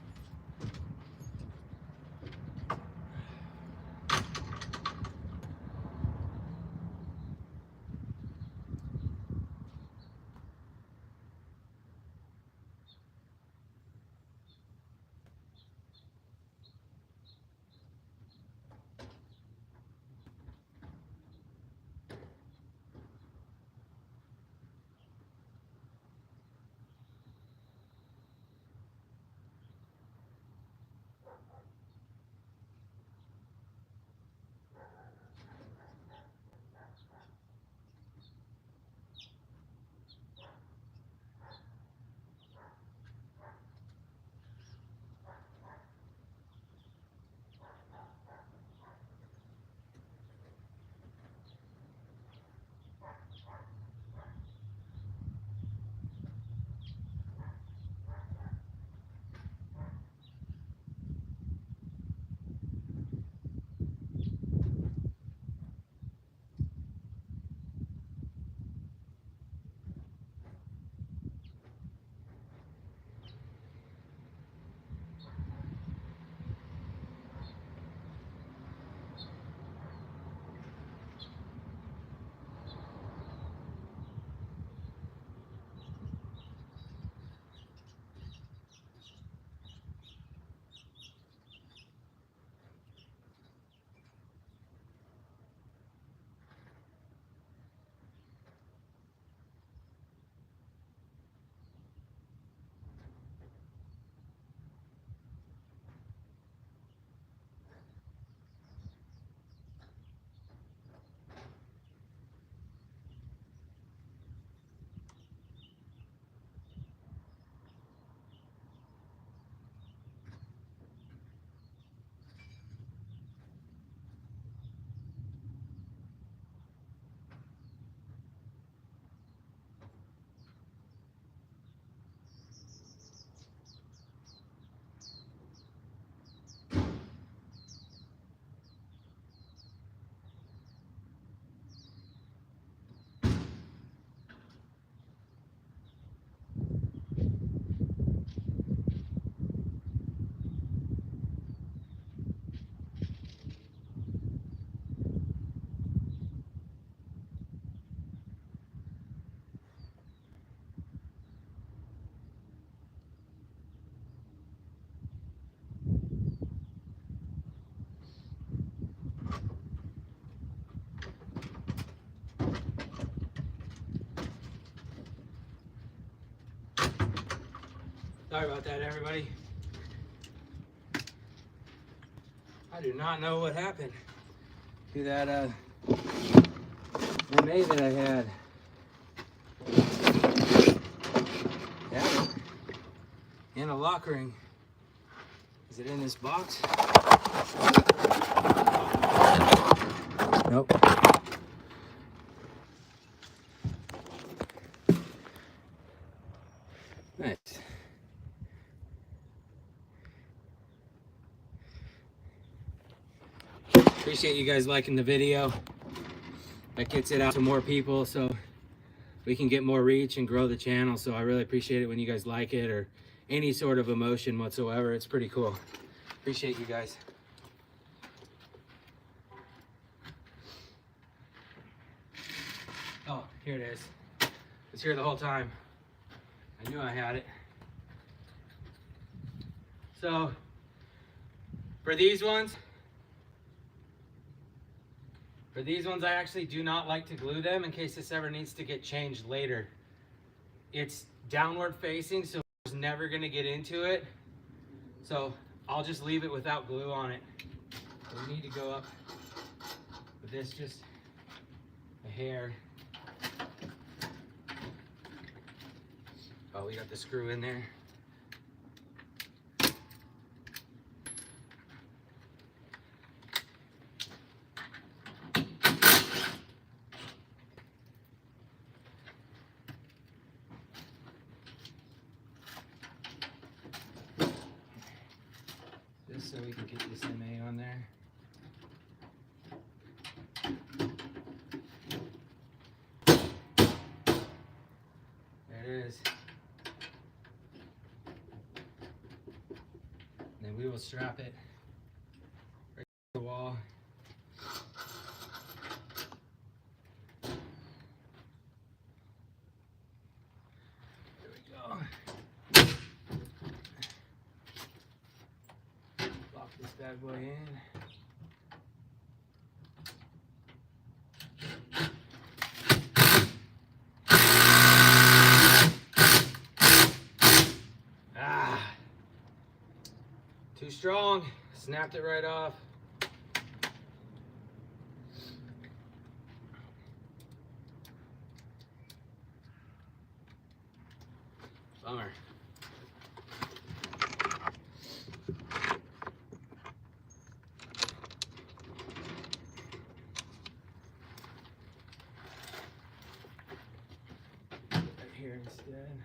Sorry about that, everybody. I do not know what happened to that MA that I had. Yeah. In a lock ring. Is it in this box? Nope. Nice. Appreciate you guys liking the video. That gets it out to more people so we can get more reach and grow the channel. So I really appreciate it when you guys like it or any sort of emotion whatsoever. It's pretty cool. Appreciate you guys. Oh, here it is. It's here the whole time. I knew I had it. So for these ones, I actually do not like to glue them in case this ever needs to get changed later. It's downward facing, so it's never gonna get into it. So I'll just leave it without glue on it. So we need to go up with this just a hair. Oh, we got the screw in there. Just so we can get this MA on there. There it is. Then we will strap it right to the wall. There we go. Lock this bad boy in. Too strong, snapped it right off. Bummer. Right here instead.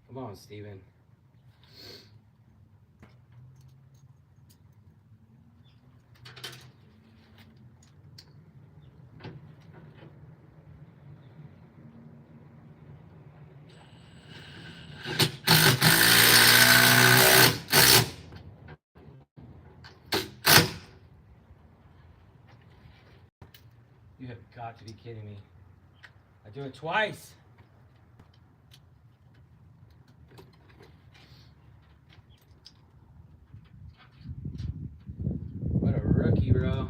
Come on, Steven. You have got to be kidding me. I do it twice. What a rookie, bro.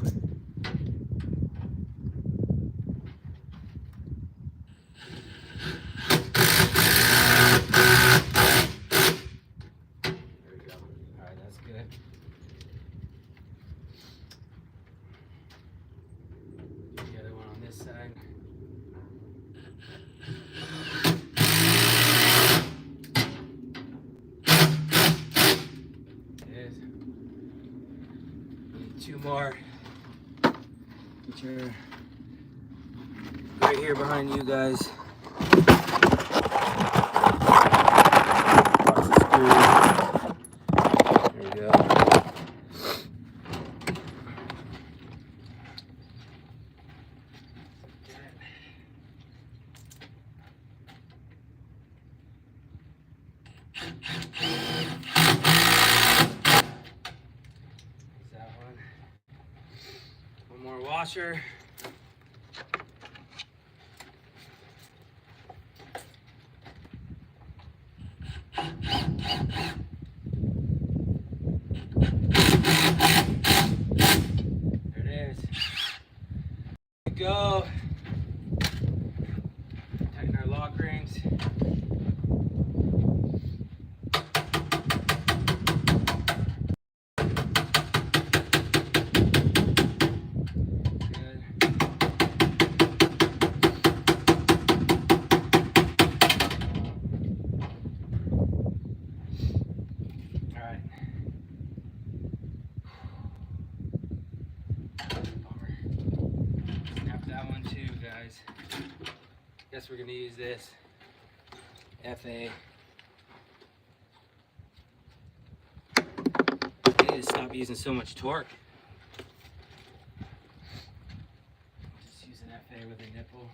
There we go. All right, that's good. Do the other one on this side. Two more, which are right here behind you guys. Watch the screw. There we go. More washer. There it is. There we go. Tighten our lock rings. Guess we're gonna use this FA. I need to stop using so much torque. Just use an FA with a nipple.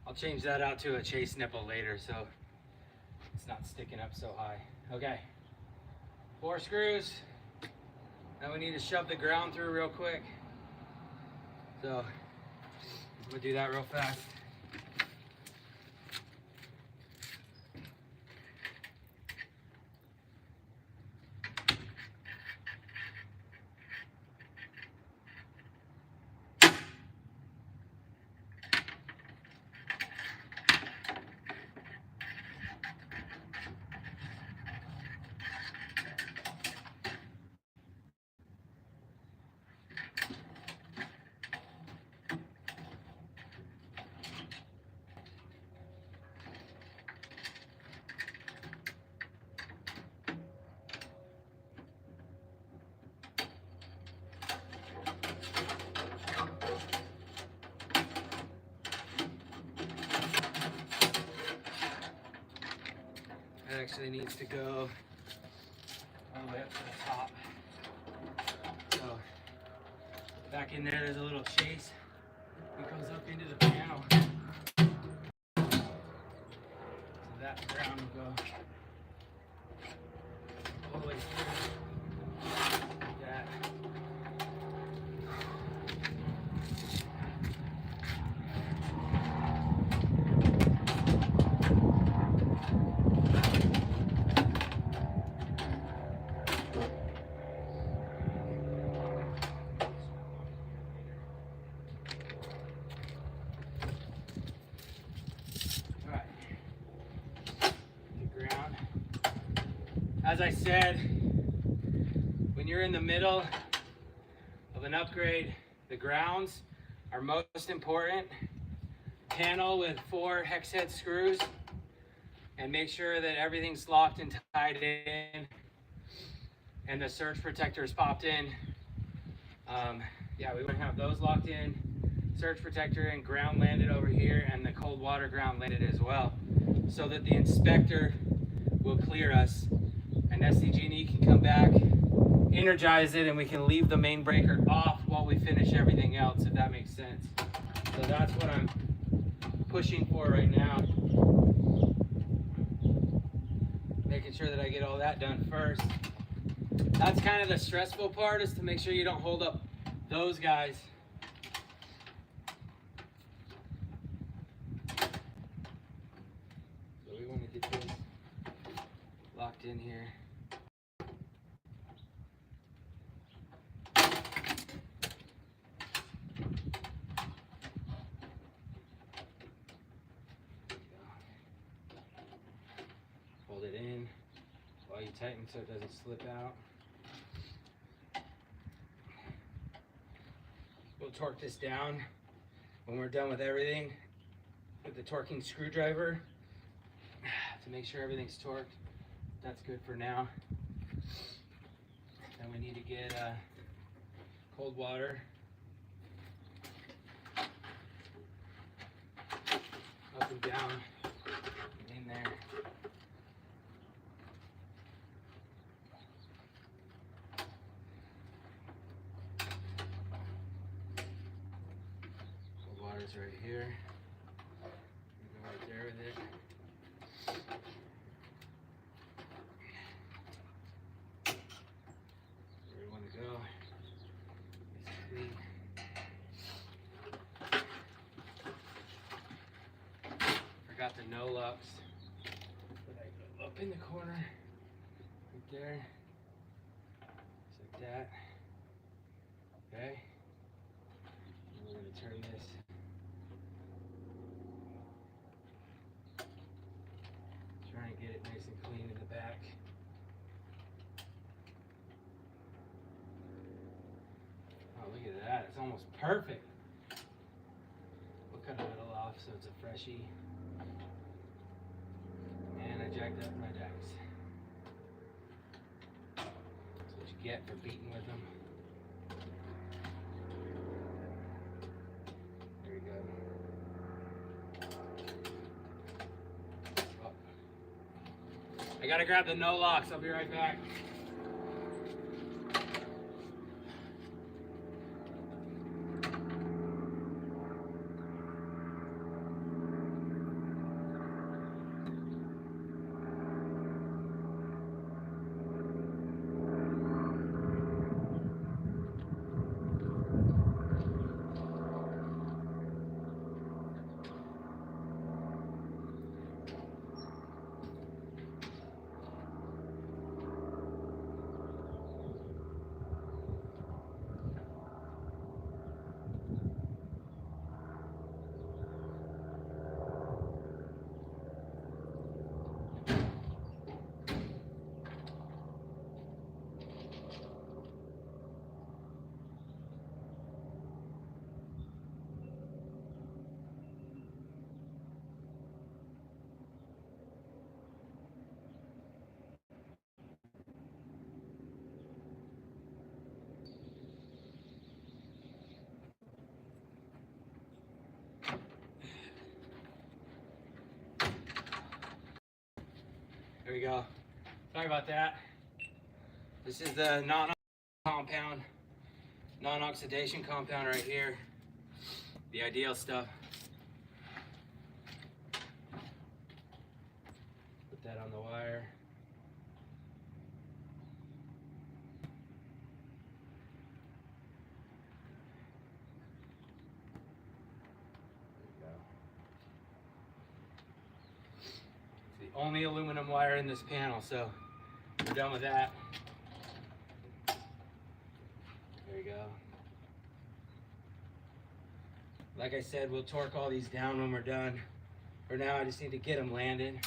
I'll change that out to a chase nipple later so it's not sticking up so high. Okay, 4 screws. Now we need to shove the ground through real quick. So we'll do that real fast. It actually needs to go all the way up to the top. So back in there, there's a little chase that goes up into the panel. So that ground will go all the way through like that. As I said, when you're in the middle of an upgrade, the grounds are most important. Panel with 4 hex head screws and make sure that everything's locked and tied in and the surge protector is popped in. Yeah, we want to have those locked in, surge protector and ground landed over here, and the cold water ground landed as well, so that the inspector will clear us. And SDG&E can come back, energize it, and we can leave the main breaker off while we finish everything else, if that makes sense. So that's what I'm pushing for right now. Making sure that I get all that done first. That's kind of the stressful part, is to make sure you don't hold up those guys. So we want to get this locked in here. Hold it in while you tighten so it doesn't slip out. We'll torque this down when we're done with everything with the torquing screwdriver to make sure everything's torqued. That's good for now. Then we need to get cold water up and down in there. Cold water's right here. We go right there with it. Where we want to go. Forgot the no locks. But I go up in the corner, right there, just like that. Okay. And we're going to turn this. Try and get it nice and clean in the back. Oh, look at that. It's almost perfect. We'll cut a little off so it's a freshie. And I jacked up my decks. That's what you get for beating with them. There you go. Oh. I gotta grab the no locks. I'll be right back. There we go. Sorry about that. This is the non-oxidation compound right here. The ideal stuff. Put that on the wire. Only aluminum wire in this panel, so we're done with that. There you go. Like I said, we'll torque all these down when we're done. For now, I just need to get them landed.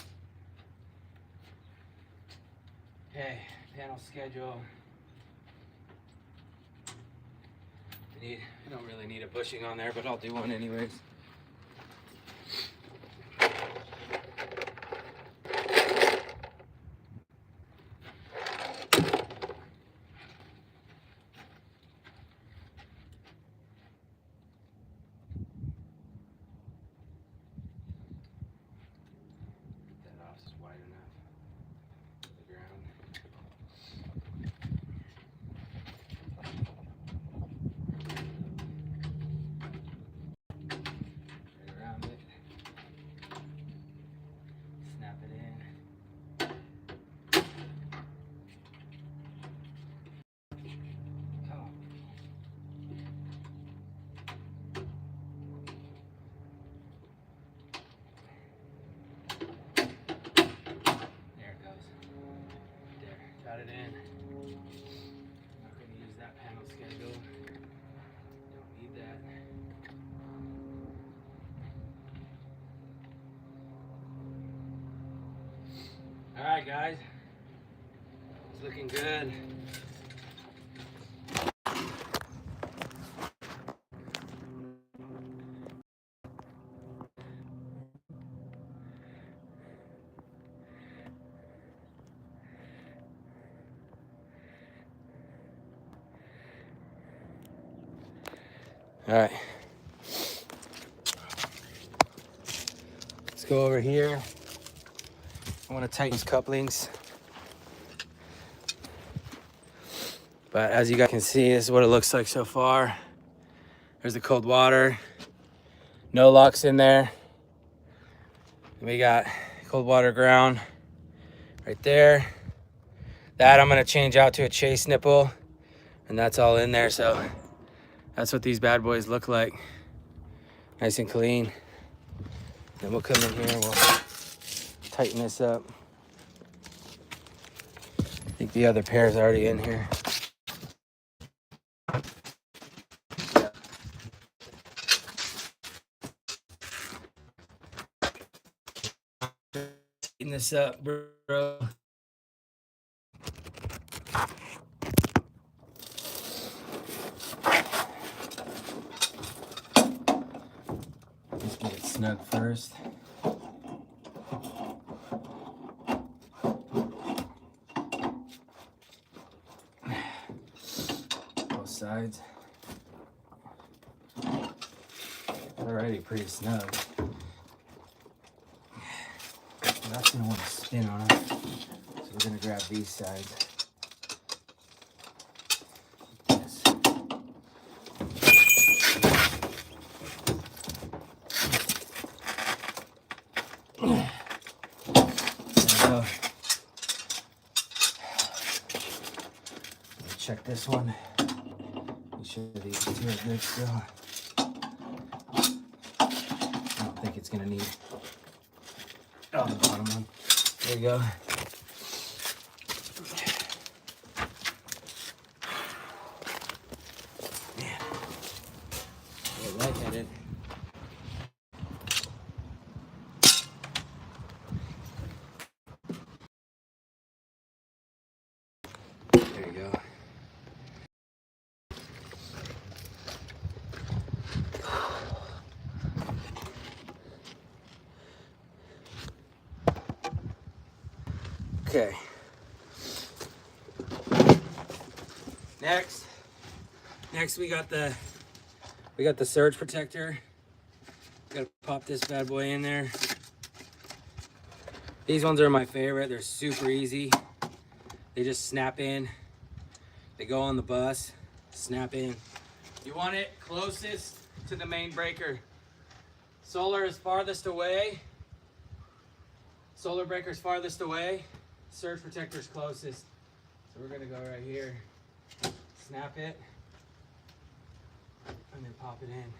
Okay, panel schedule. I don't really need a bushing on there, but I'll do one anyways. Got it in. I'm not going to use that panel schedule. Don't need that. Alright guys, it's looking good. All right, let's go over here. I want to tighten these couplings. But as you guys can see, this is what it looks like so far. There's the cold water, no locks in there. We got cold water ground right there. That I'm gonna change out to a chase nipple, and that's all in there. So that's what these bad boys look like. Nice and clean. Then we'll come in here and we'll tighten this up. I think the other pair is already in here. Tighten this up, bro. Let's get it snug first. Both sides. Already pretty snug. That's gonna want to spin on it. So we're gonna grab these sides. Yes. There we go. Check this one. Make sure these two are good still. I don't think it's gonna need the bottom one. There you go. Man, a little lightheaded. There you go. Okay. Next we got the surge protector. Gotta pop this bad boy in there. These ones are my favorite. They're super easy. They just snap in. They go on the bus, snap in. You want it closest to the main breaker. Solar is farthest away. Solar breaker's farthest away. Surge protector's closest. So we're gonna go right here, snap it, and then pop it in.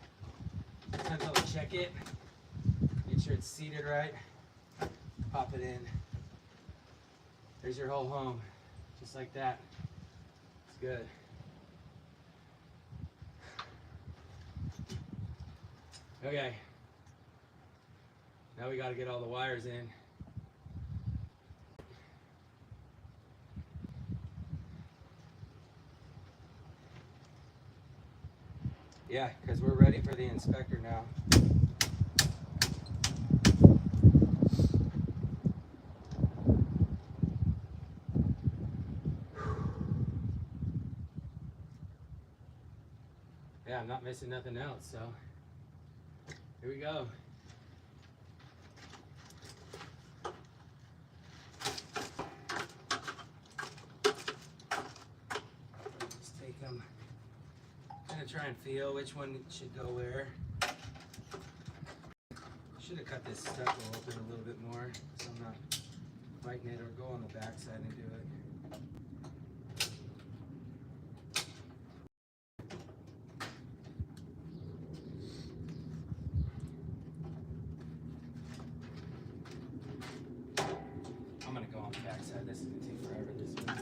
Sometimes I'll check it, make sure it's seated right, pop it in. There's your whole home, just like that. It's good. Okay, now we gotta get all the wires in. Yeah, because we're ready for the inspector now. Yeah, I'm not missing nothing else, so here we go. Just take them. Try and feel which one should go where. Should have cut this stucco open a little bit more so I'm not biting it, or go on the back side and do it. I'm gonna go on the back side. This is gonna take forever, this one.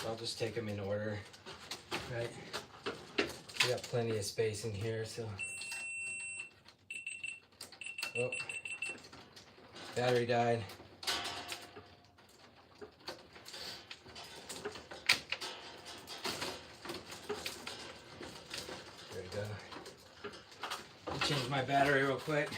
I'll just take them in order, right? We got plenty of space in here, so. Oh, battery died. There we go. change my battery real quick.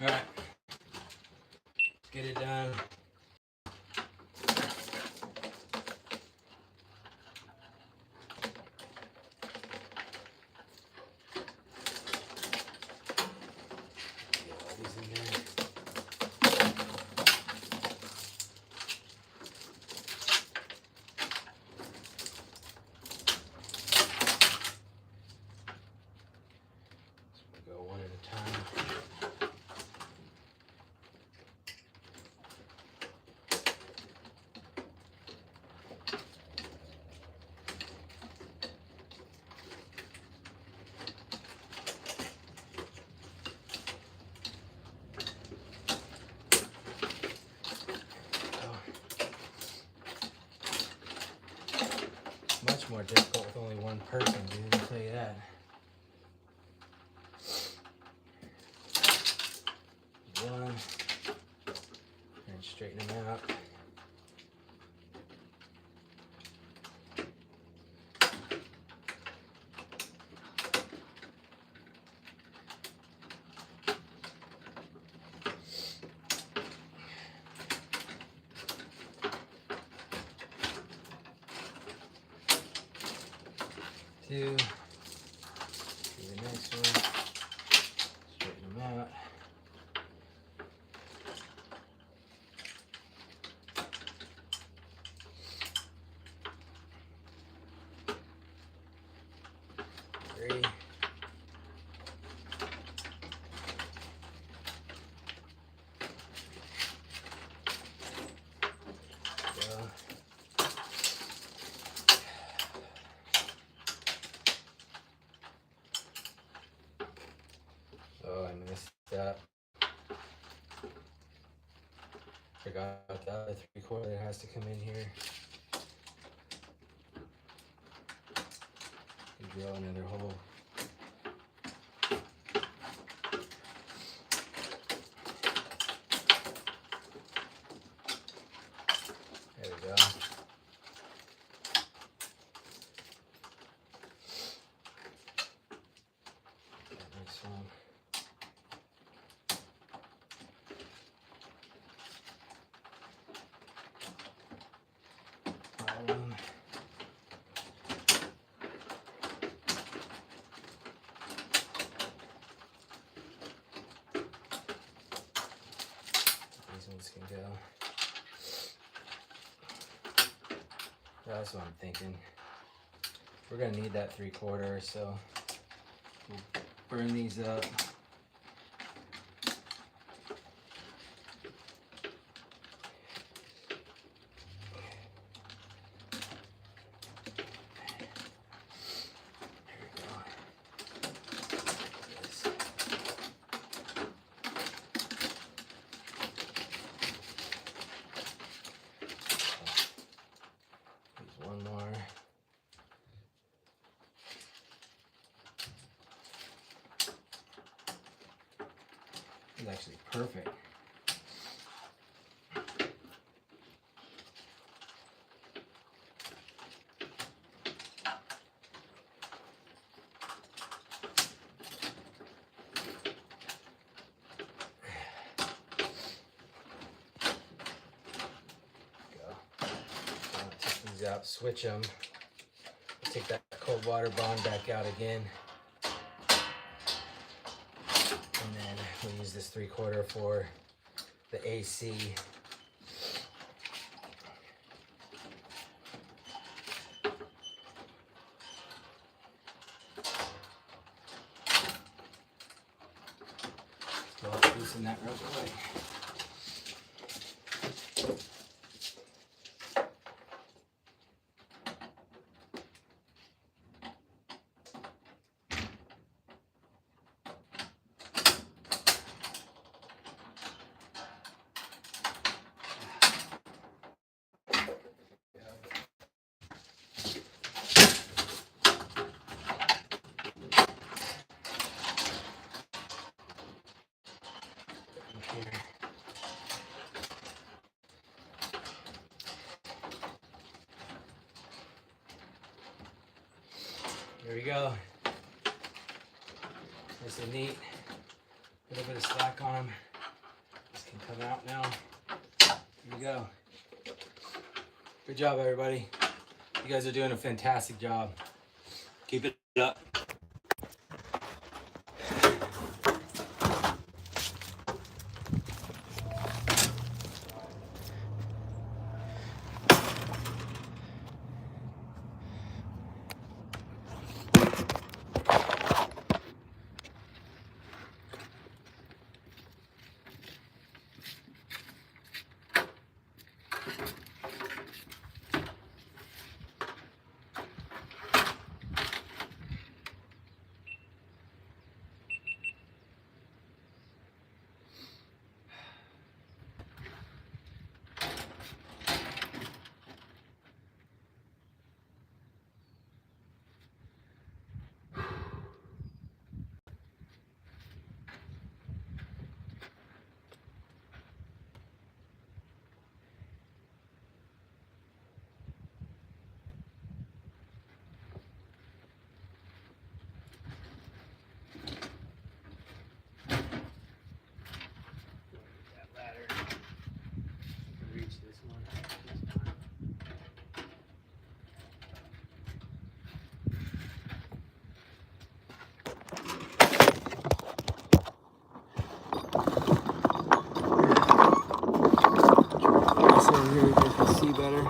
All right, let's get it done. Get all these in there. So we'll go one at a time. Much more difficult with only one person, dude, I'll tell you that. One, and straighten them out. Two, do the next one, straighten them out. Three. Go. Oh, I messed up. Forgot about the other 3/4 that has to come in here. Drill another hole. There we go. Next one. Problem. These ones can go. That's what I'm thinking. We're gonna need that 3/4, so we'll burn these up. One more. It's actually perfect. Take these out, switch them. Take that cold water bond back out again. And then we'll use this 3/4 for the AC loosen that real quick. There we go. Nice and neat. A little bit of slack on them. This can come out now. There we go. Good job, everybody. You guys are doing a fantastic job. Keep it up. Here you guys can see better.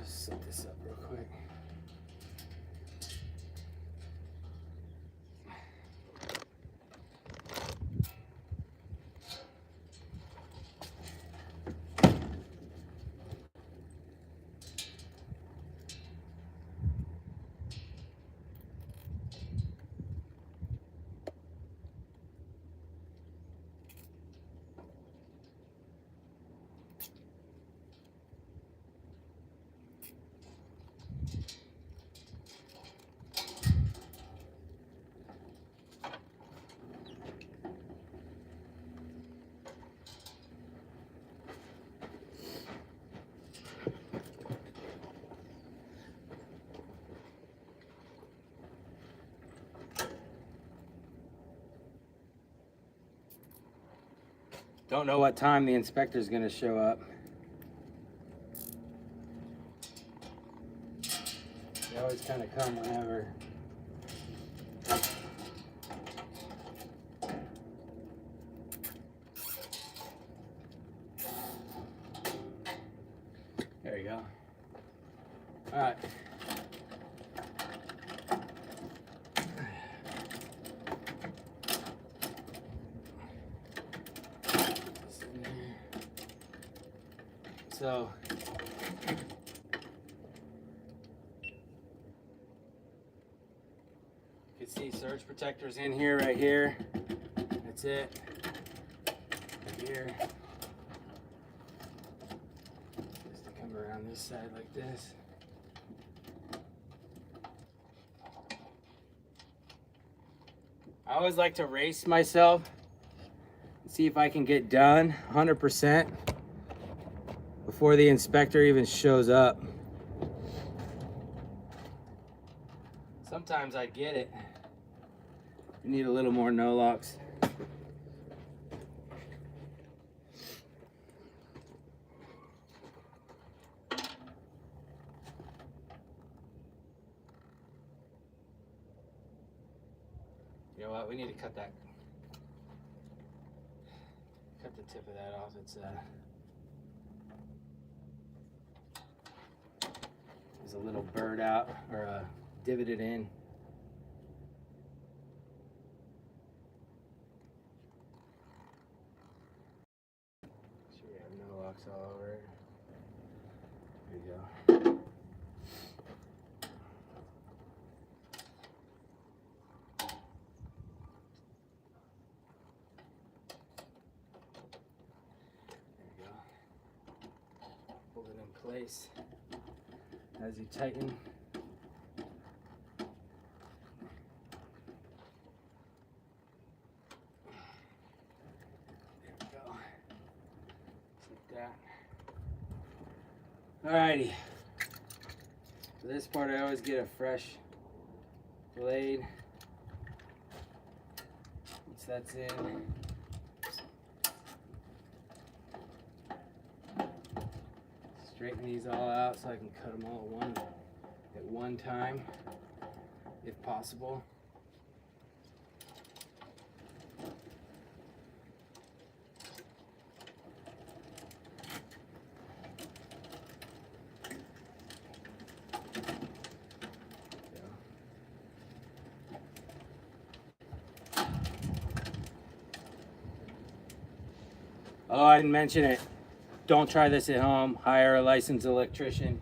Set this up real quick. Don't know what time the inspector's gonna show up. They always kind of come whenever. There you go. All right. So you can see surge protectors in here, right here. That's it. Right here. Just to come around this side like this. I always like to race myself. see if I can get done 100% before the inspector even shows up. Sometimes I get it. You need a little more no locks. You know what? We need to cut the tip of that off. There's a little bird out, or divoted in. Sure, we have no locks all over it. There you go. Hold it in place as you tighten. There we go. Just like that. Alrighty. For this part, I always get a fresh blade. Once that's in, straighten these all out so I can cut them all at one time, if possible. Oh, I didn't mention it. Don't try this at home. Hire a licensed electrician.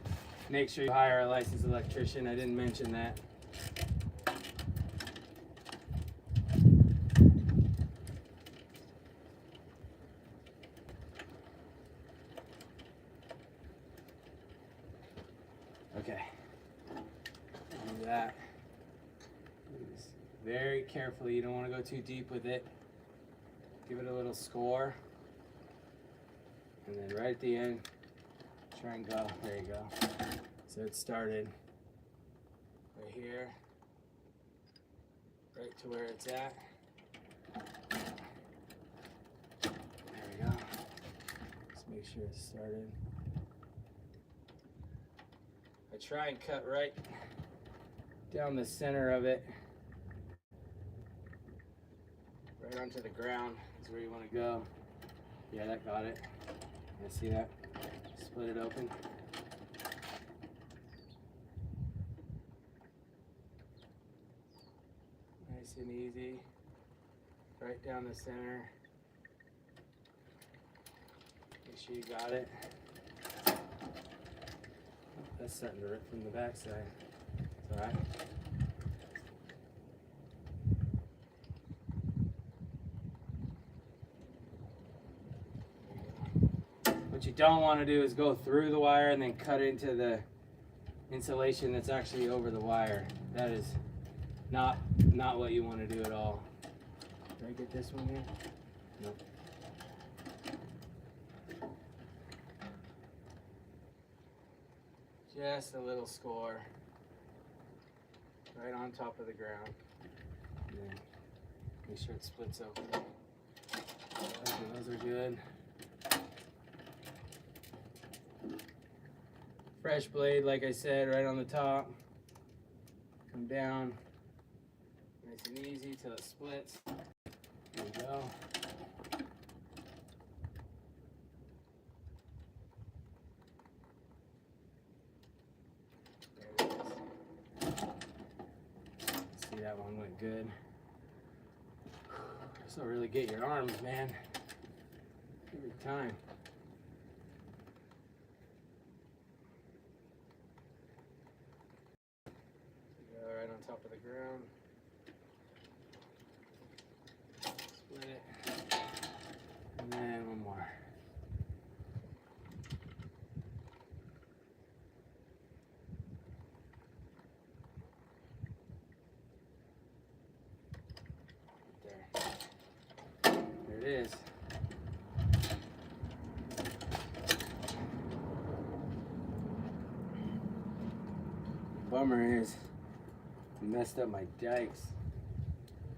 Make sure you hire a licensed electrician. I didn't mention that. Okay. And that. Very carefully. You don't want to go too deep with it. Give it a little score. And then right at the end, try and go. There you go. So it started right here, right to where it's at. There we go. Let's make sure it's started. I try and cut right down the center of it, right onto the ground is where you want to go. Yeah, that got it. You see that? Split it open. Nice and easy. Right down the center. Make sure you got it. That's starting to rip from the backside. It's alright. What you don't want to do is go through the wire and then cut into the insulation that's actually over the wire. That is not what you want to do at all. Did I get this one here? Nope. Just a little score right on top of the ground. And then make sure it splits open. Okay, those are good. Fresh blade, like I said, right on the top. Come down, nice and easy till it splits. There we go. There it is. See, that one went good. This will really get your arms, man. Every time. Right on top of the ground. Split it. And then one more. There. There it is. bummer is I messed up my dikes.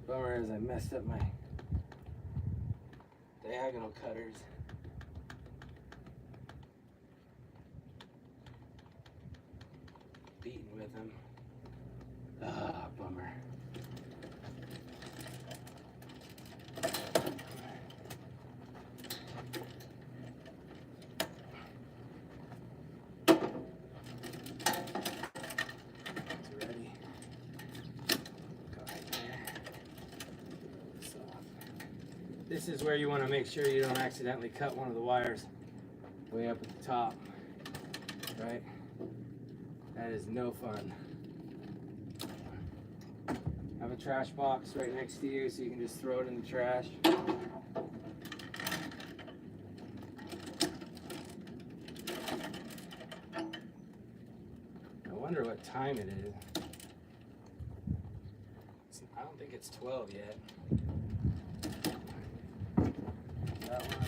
Bummer is I messed up my diagonal cutters. Beaten with them. Ah, bummer. This is where you want to make sure you don't accidentally cut one of the wires way up at the top, right? That is no fun. Have a trash box right next to you so you can just throw it in the trash. I wonder what time it is. I don't think it's 12 yet. That one.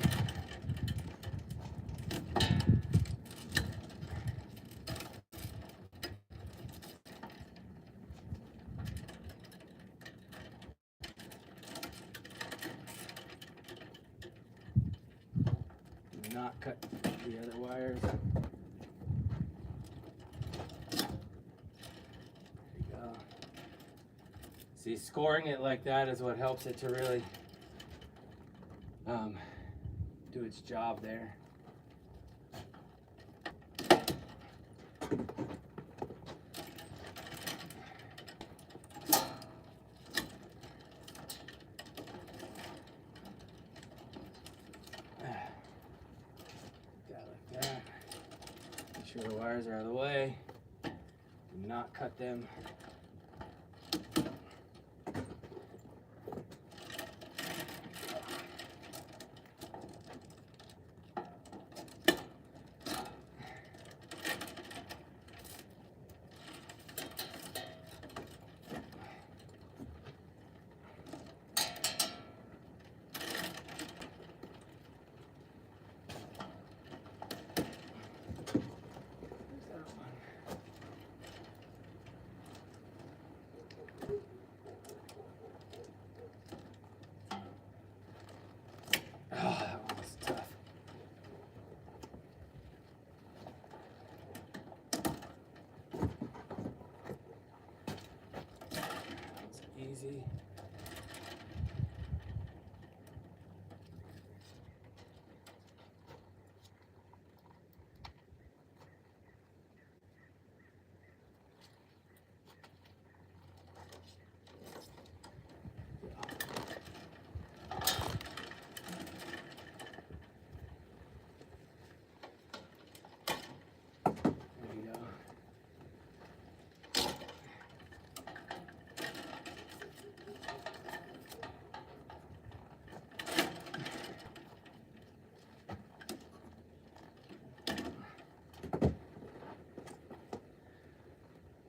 Do not cut the other wires. There you go. See, scoring it like that is what helps it to really do its job there. Like that. Make sure the wires are out of the way. Do not cut them. Easy.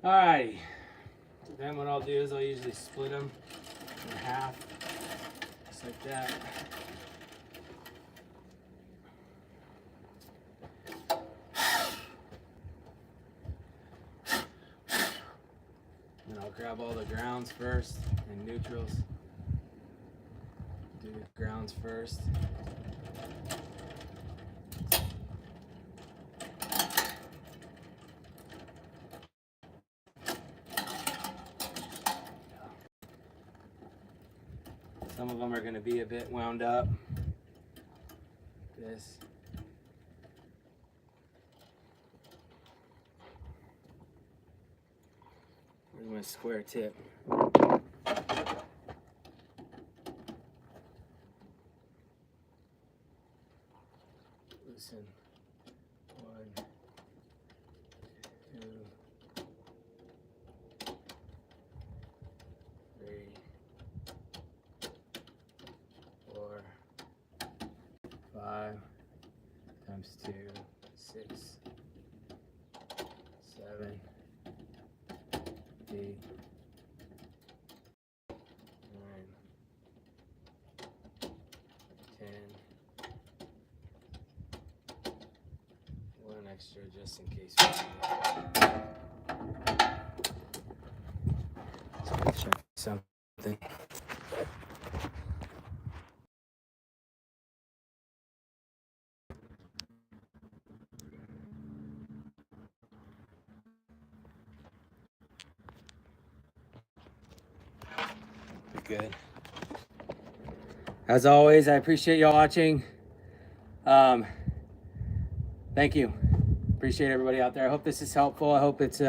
Alrighty, then what I'll do is I'll usually split them in half, just like that. Then I'll grab all the grounds first and neutrals. Do the grounds first. Some of them are going to be a bit wound up. This. Where's my square tip? Loosen. 1, 2, 3, 4, 5 times 2, 6, 7, 8, 9, 10. One extra just in case we need it. Check something. Good. As always, I appreciate y'all watching. Thank you. Appreciate everybody out there. I hope this is helpful. I hope it's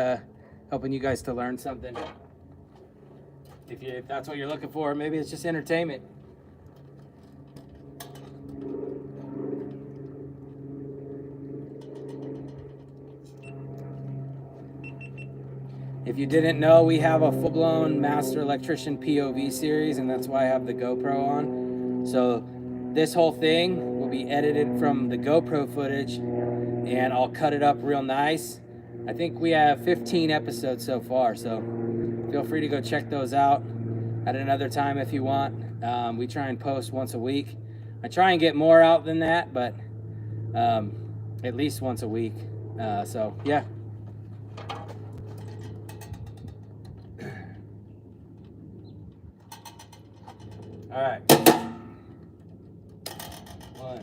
helping you guys to learn something. If that's what you're looking for, maybe it's just entertainment. If you didn't know, we have a full-blown Master Electrician POV series, and that's why I have the GoPro on. So this whole thing will be edited from the GoPro footage, and I'll cut it up real nice. I think we have 15 episodes so far, so feel free to go check those out at another time if you want. We try and post once a week. I try and get more out than that, but at least once a week. So yeah. All right. 1.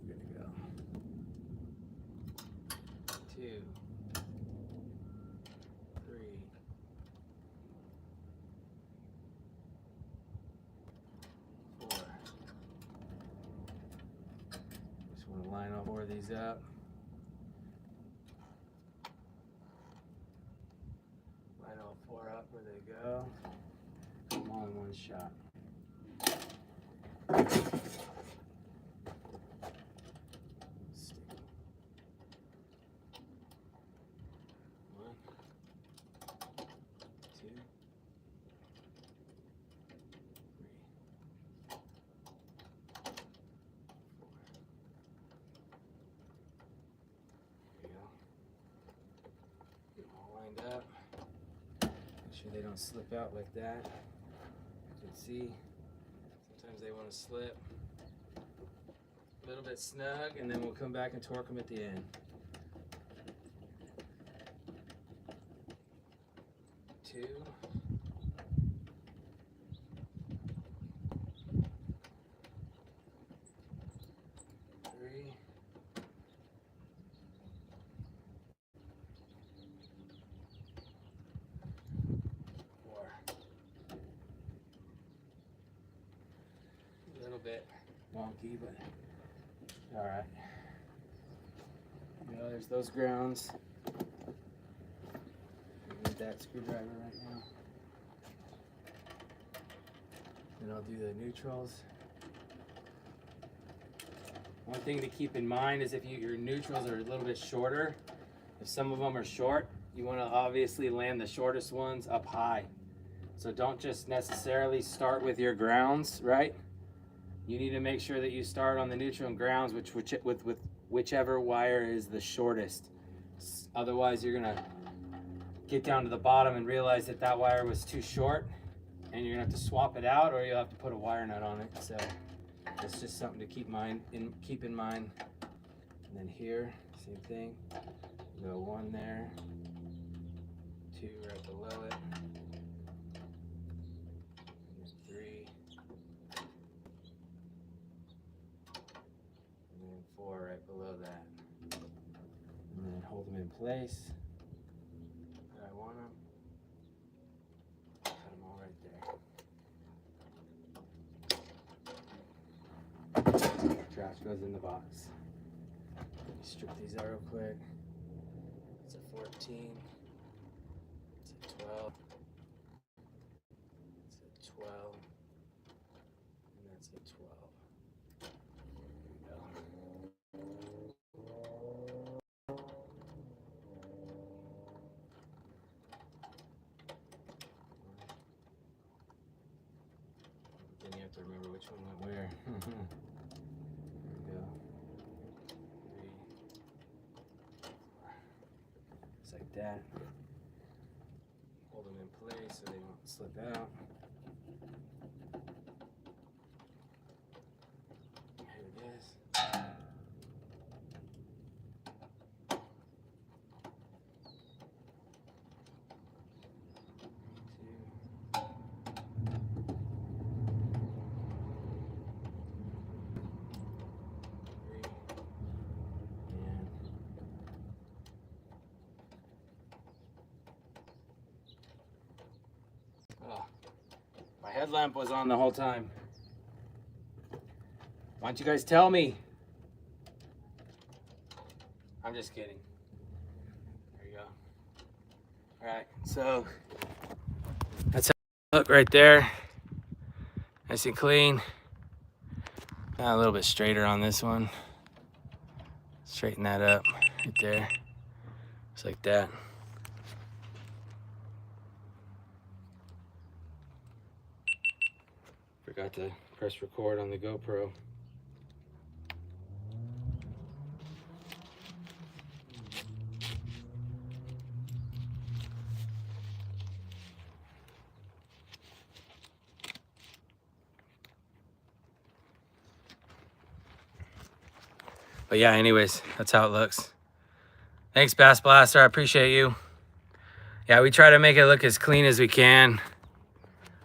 Good to go. 2, 3, 4. Just want to line all 4 of these up. Line all 4 up where they go. Come on, one shot. One, 2, 3, 4. There you go. Get them all lined up. Make sure they don't slip out like that. You can see sometimes they want to slip a little bit snug, and then we'll come back and torque them at the end. 2, 3, 4. A little bit wonky, but all right. You know, there's those grounds. I need that screwdriver right now. Then I'll do the neutrals. One thing to keep in mind is if your neutrals are a little bit shorter, if some of them are short, you want to obviously land the shortest ones up high. So don't just necessarily start with your grounds, right? You need to make sure that you start on the neutral and grounds, with whichever wire is the shortest. Otherwise, you're gonna get down to the bottom and realize that that wire was too short, and you're gonna have to swap it out, or you'll have to put a wire nut on it. So it's just something to keep in mind. And then here, same thing. Go 1 there, 2 right below it. 3, and then 4 right below that. And then hold them in place where I want them. Cut them all right there. Trash goes in the box. Let me strip these out real quick. It's a 14. It's a 12. It's a 12. And that's a 12. Then you have to remember which one went where. There we go. 3, 4. Just like that. Hold them in place so they don't slip out. Here it is. Headlamp was on the whole time. Why don't you guys tell me? I'm just kidding. There you go. All right, so that's how it look right there. Nice and clean. Now a little bit straighter on this one. Straighten that up right there. Just like that. Forgot to press record on the GoPro. But yeah, anyways, that's how it looks. Thanks, Bass Blaster. I appreciate you. Yeah, we try to make it look as clean as we can.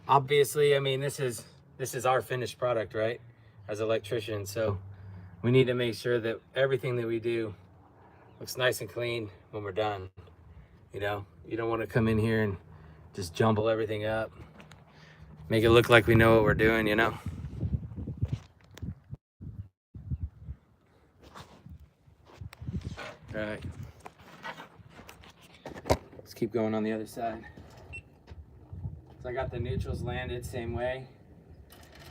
Obviously, I mean, this is our finished product, right? As electricians, so we need to make sure that everything that we do looks nice and clean when we're done. You know, you don't want to come in here and just jumble everything up. Make it look like we know what we're doing, you know? All right. Let's keep going on the other side. So I got the neutrals landed same way.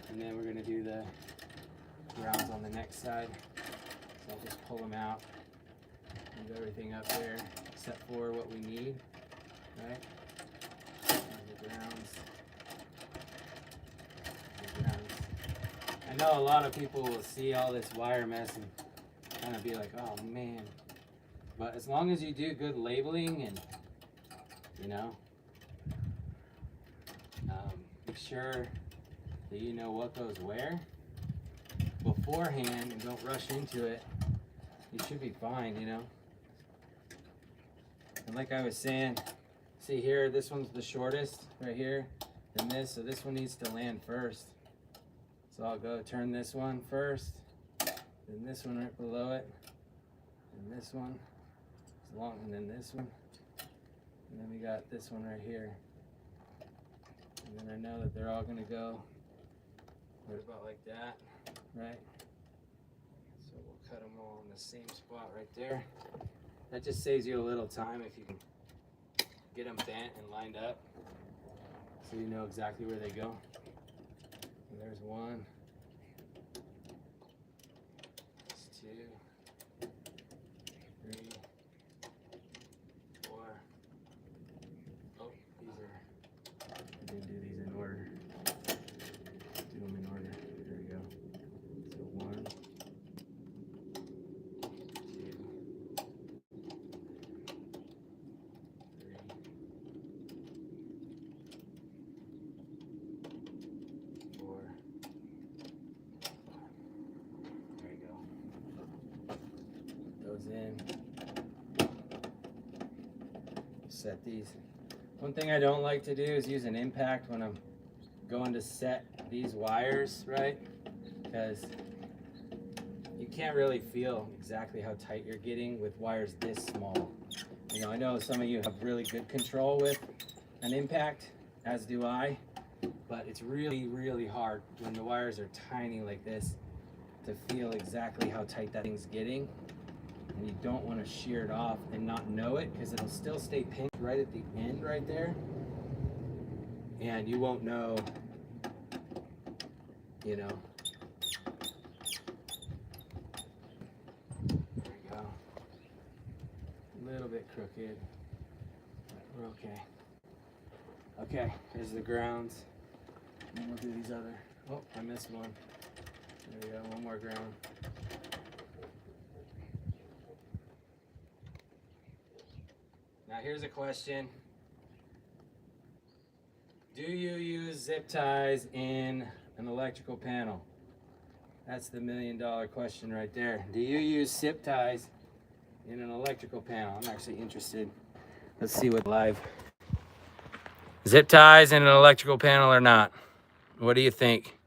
And then we're gonna do the grounds on the next side. So I'll just pull them out. Move everything up there except for what we need, right? And the grounds. I know a lot of people will see all this wire mess and kind of be like, oh man. But as long as you do good labeling and, you know, make sure that you know what goes where beforehand and don't rush into it, you should be fine, you know. And like I was saying, see here, this one's the shortest right here than this, so this one needs to land first. So I'll go turn this one first, then this one right below it, and this one is long, and then this one, and then we got this one right here. And then I know that they're all gonna go right about like that, right? So we'll cut them all in the same spot right there. That just saves you a little time if you can get them bent and lined up, so you know exactly where they go. And there's one. There's two. 3. 4. Oh, these are, I didn't do these in order. Do them in order. There we go. So 1, 2, 3, 4. There you go. Those in. Set these. One thing I don't like to do is use an impact when I'm going to set these wires, right? Because you can't really feel exactly how tight you're getting with wires this small. You know, I know some of you have really good control with an impact, as do I, but it's really, really hard when the wires are tiny like this to feel exactly how tight that thing's getting. And you don't want to shear it off and not know it, because it'll still stay pinched right at the end right there, and you won't know, you know. There we go. A little bit crooked, but we're okay. Okay, here's the grounds. And we'll do these other. Oh, I missed one. There we go, one more ground. Now here's a question. Do you use zip ties in an electrical panel? That's the $1 million question right there. Do you use zip ties in an electrical panel? I'm actually interested. Let's see what live. Zip ties in an electrical panel or not? What do you think?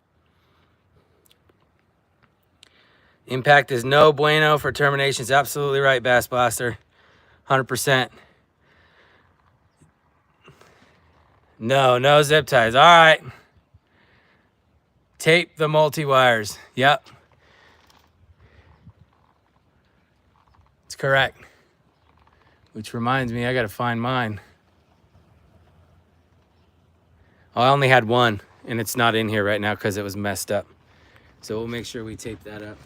Impact is no bueno for terminations. Absolutely right, Bass Blaster. 100%. No zip ties. All right. Tape the multi-wires. Yep. It's correct. Which reminds me, I gotta find mine. Oh, I only had one, and it's not in here right now because it was messed up. So we'll make sure we tape that up.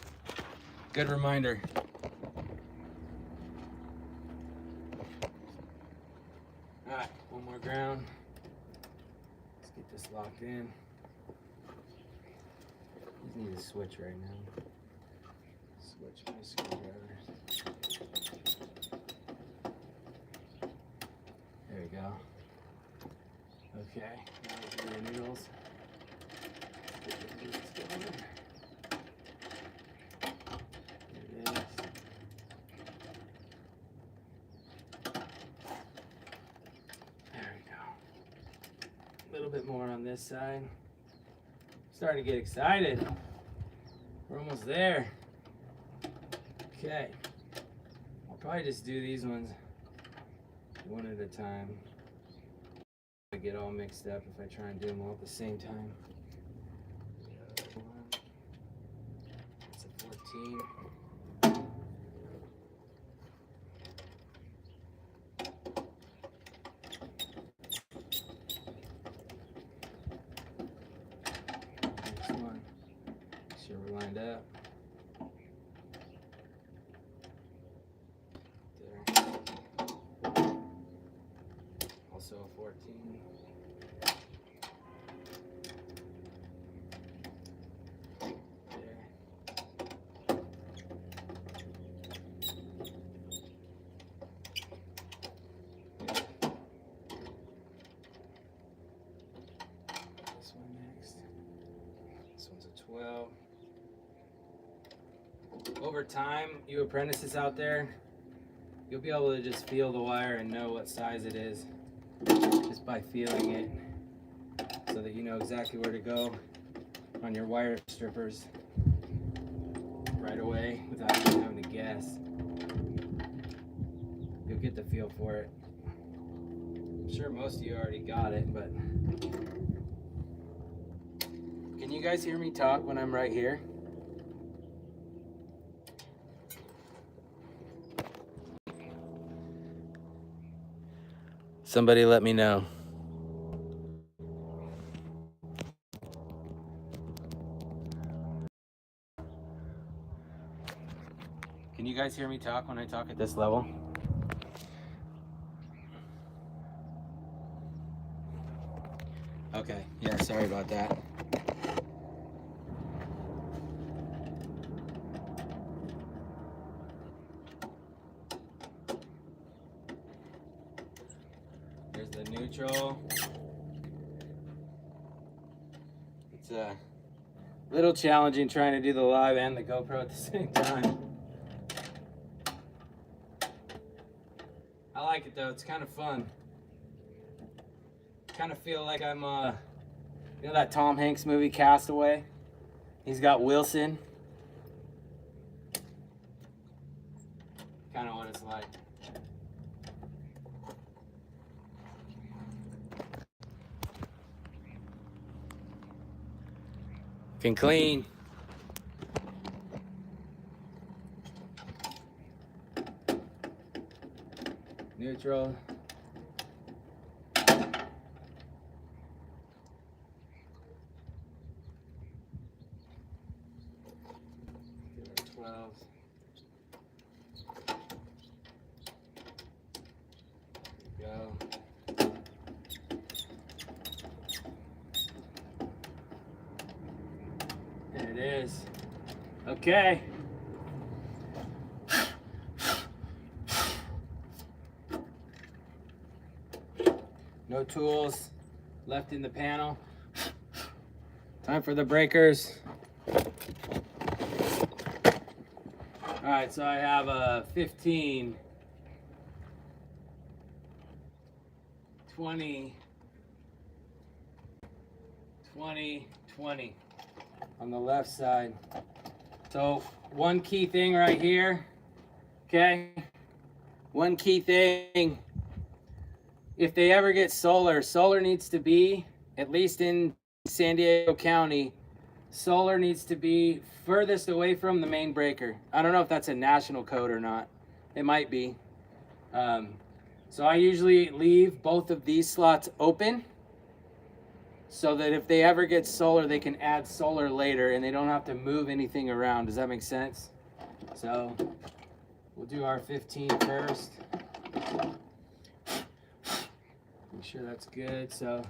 Good reminder. All right, one more ground. Let's get this locked in. Just need a switch right now. Switch my screwdriver. There we go. Okay, now we do the needles. Get the needles going. There it is. There we go. A little bit more on this side. Starting to get excited. We're almost there. Okay. I'll probably just do these ones one at a time. I get all mixed up if I try and do them all at the same time. That's a 14. Next one. Make sure we're lined up. There. Also a 14. This one next. This one's a 12. Over time, you apprentices out there, you'll be able to just feel the wire and know what size it is just by feeling it, so that you know exactly where to go on your wire strippers right away without even having to guess. You'll get the feel for it. I'm sure most of you already got it, but can you guys hear me talk when I'm right here? Somebody let me know. Can you guys hear me talk when I talk at this level? Okay, yeah, sorry about that. There's the neutral. It's a little challenging trying to do the live and the GoPro at the same time. I like it though, it's kind of fun. Kind of feel like I'm, you know that Tom Hanks movie, Castaway? He's got Wilson. Kind of what it's like. Can clean. Neutral. Give it 12. There we go. There it is. Okay. No tools left in the panel. Time for the breakers. All right, so I have a 15, 20, 20, 20 on the left side. So one key thing right here, okay? One key thing, if they ever get solar, solar needs to be, at least in San Diego County, solar needs to be furthest away from the main breaker. I don't know if that's a national code or not. It might be. So I usually leave both of these slots open so that if they ever get solar, they can add solar later and they don't have to move anything around. Does that make sense? So we'll do our 15 first. Make sure that's good. So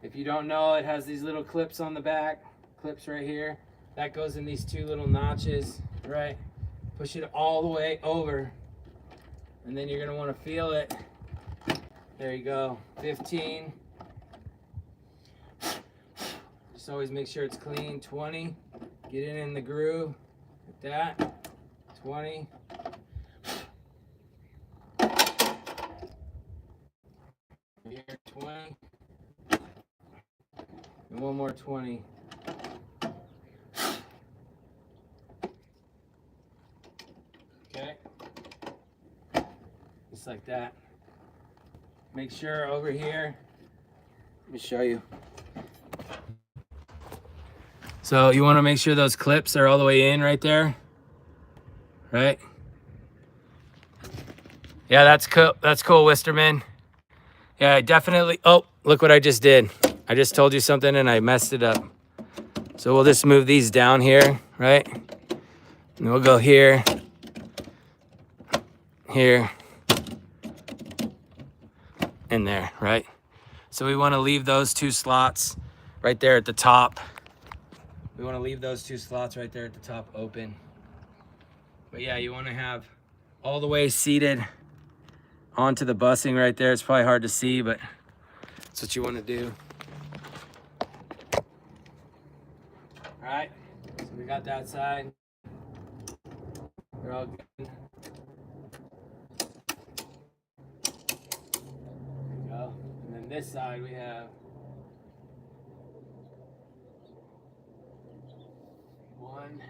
if you don't know, it has these little clips on the back, clips right here. That goes in these two little notches, right? Push it all the way over. And then you're gonna wanna feel it. There you go, 15. Just always make sure it's clean. 20, get it in the groove, like that. 20. Here, 20. And one more 20. Okay. Just like that. Make sure over here, let me show you. So you want to make sure those clips are all the way in right there, right? Yeah, that's cool. That's cool, Wisterman. Yeah, definitely. Oh, look what I just did. I just told you something and I messed it up. So we'll just move these down here, right? And we'll go here, here, and there, right? So we want to leave those two slots right there at the top. We want to leave those two slots right there at the top open. But yeah, you want to have all the way seated onto the bussing right there. It's probably hard to see, but that's what you want to do. All right, so we got that side. They're all good. There we go. And then this side we have one,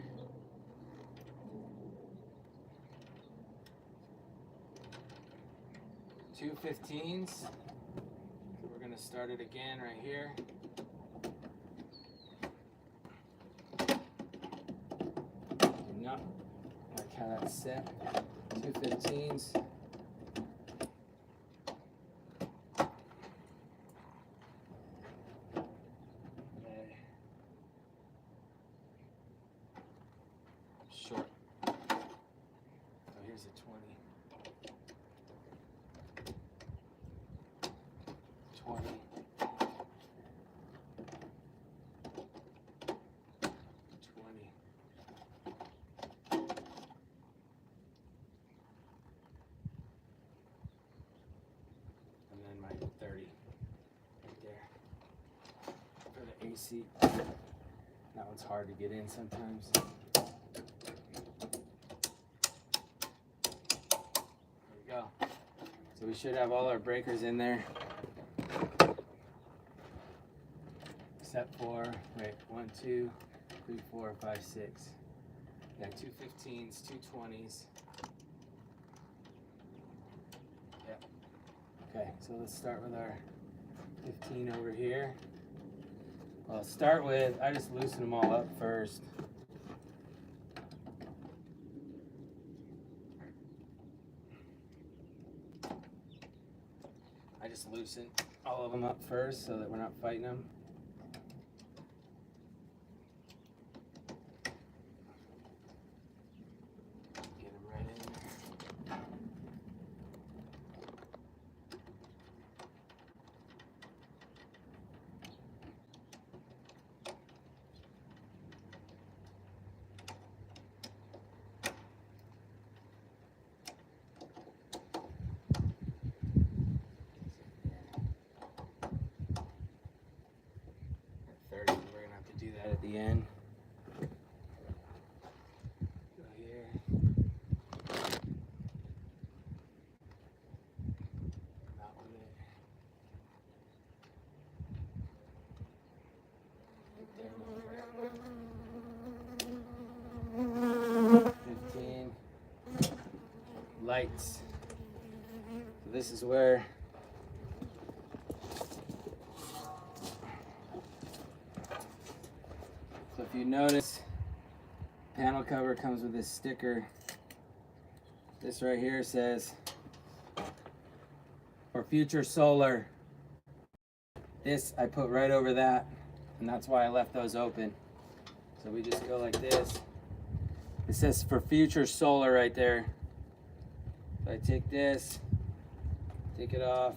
two 15s. So we're gonna start it again right here. No, I like how that's set. Two 15s. Short. Oh, here's a 20. 20. 20. And then my 30 right there for the AC. That one's hard to get in sometimes. Go. So we should have all our breakers in there. Except for, wait, 1, 2, 3, 4, 5, 6. Yeah, two 15s, two 20s. Yep. Okay, so let's start with our 15 over here. Well, I'll start with, I just loosen them all up first. I just loosen all of them up first so that we're not fighting them. Get them right in there. Do that at the end. Go here. Not with it. Right there. 15 lights. So this is where you notice, panel cover comes with this sticker. This right here says, for future solar. This I put right over that, and that's why I left those open. So we just go like this. It says for future solar right there. So I take this, take it off.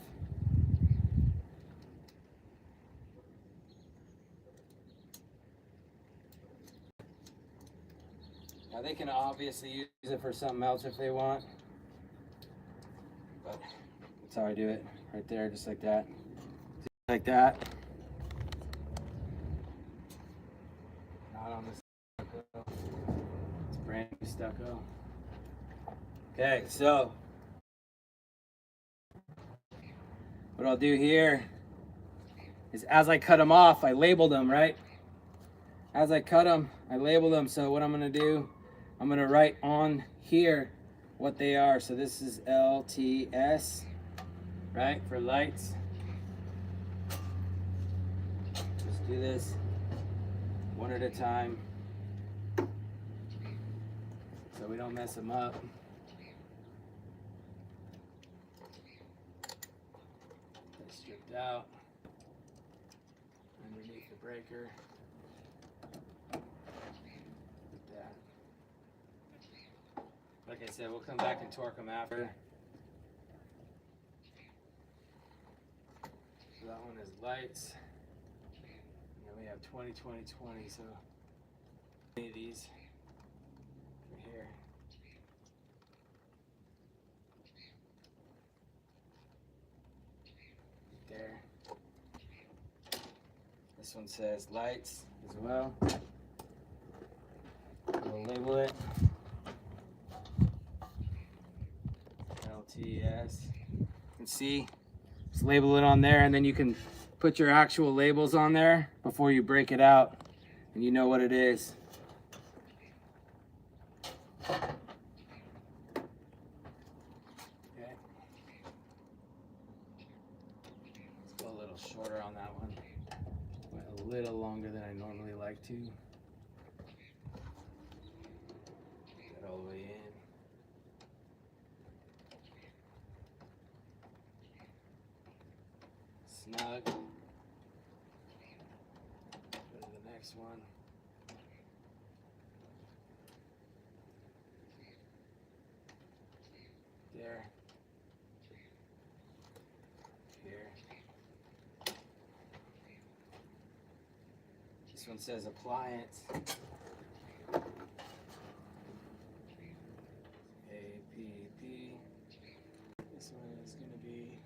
Now they can obviously use it for something else if they want, but that's how I do it, right there, just like that. Just like that. Not on this stucco. It's brand new stucco. Okay, so what I'll do here is as I cut them off, I labeled them, right? As I cut them, I labeled them. So what I'm gonna do, I'm gonna write on here what they are. So this is LTS, right, for lights. Just do this one at a time so we don't mess them up. They're stripped out underneath the breaker. Like I said, we'll come back and torque them after. So that one is lights. And then we have 20, 20, 20. So any of these right here. Right there. This one says lights as well. We'll label it. LTS. You can see, just label it on there, and then you can put your actual labels on there before you break it out, and you know what it is. Okay. Let's go a little shorter on that one. Went a little longer than I normally like to. Get all the way in. Snug. Go to the next one. There. Here. This one says appliance. APP. This one is going to be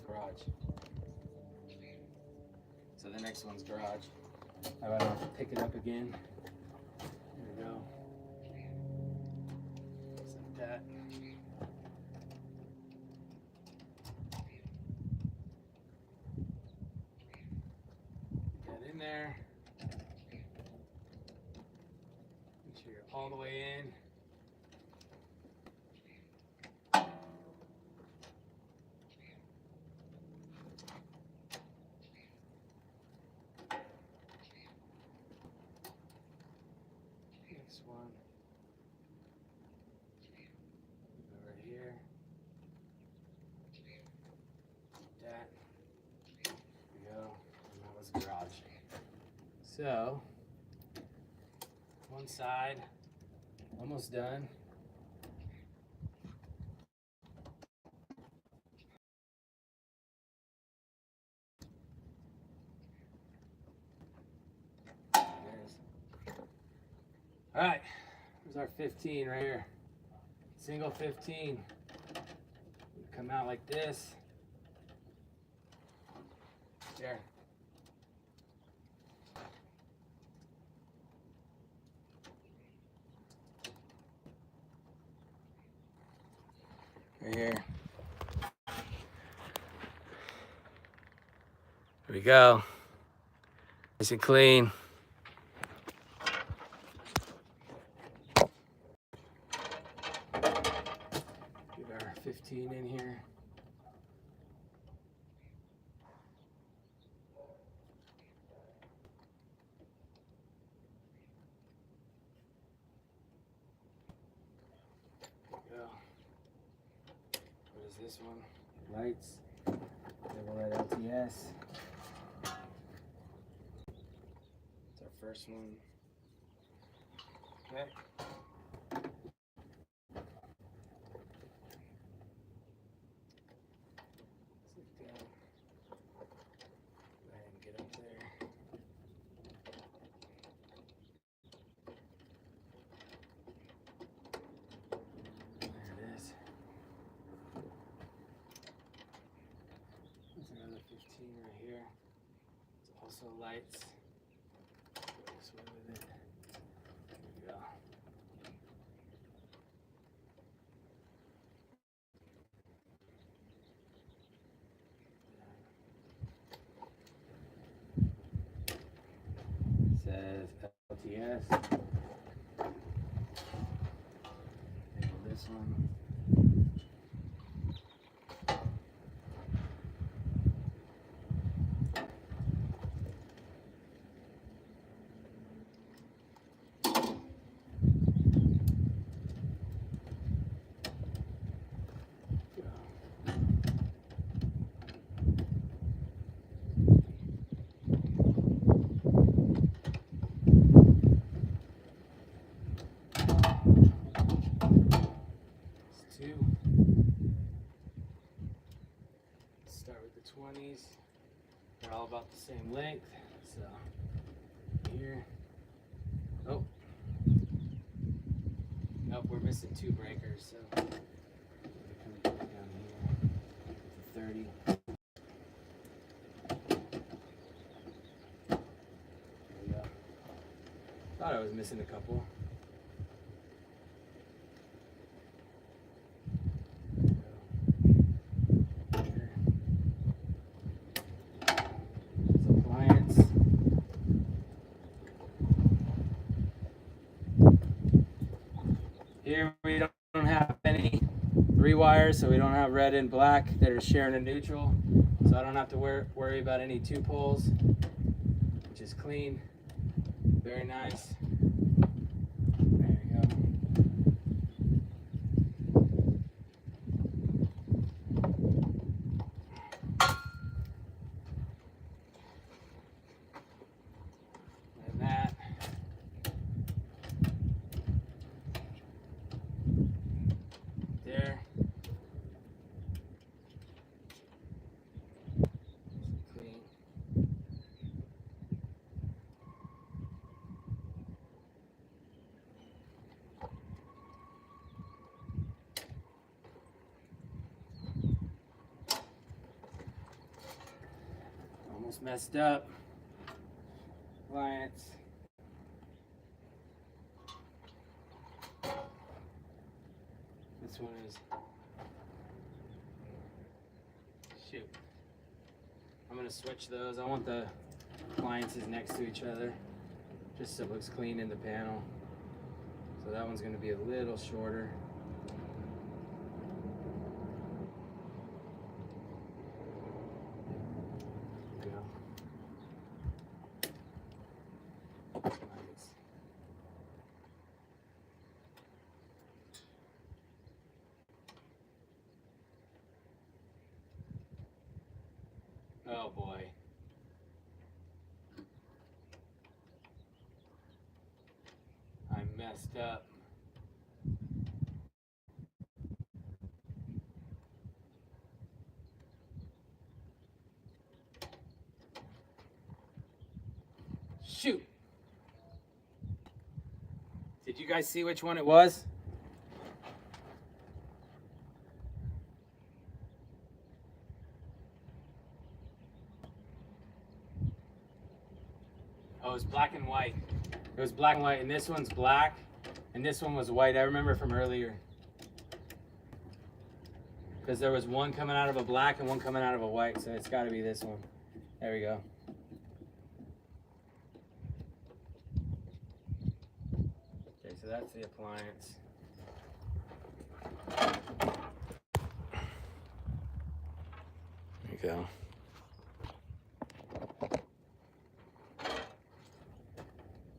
garage. So the next one's garage. How about I pick it up again? There we go. Just like that. Get that in there. Make sure you're all the way in. Next one. Over here. That. There we go. And that was the garage. So, one side, almost done. All right, there's our 15 right here. Single 15. Come out like this. There. Right here. There we go. Nice and clean. Get our 15 in here. this one. Lights. Double red LTS. It's our first one. Okay. Right here. It's also lights. Go this way with it. There we go. It says LTS. This one. Start with the 20s. They're all about the same length. So here. Oh. Nope, we're missing 2 breakers. So we're gonna come down here to 30. There we go. Thought I was missing a couple. Here we don't have any rewires, so we don't have red and black that are sharing a neutral. So I don't have to worry about any 2 poles, which is clean. Very nice. There we go. And that. There. Clean. Almost messed up. Clients. This one is, shoot. I'm gonna switch those. I want the appliances next to each other, just so it looks clean in the panel. So that one's gonna be a little shorter. There we go. Nice. Oh boy. I messed up. Shoot. Did you guys see which one it was? Oh, it was black and white. It was black and white, and this one's black, and this one was white. I remember from earlier. Because there was one coming out of a black and one coming out of a white, so it's got to be this one. There we go. Okay, so that's the appliance. There you go.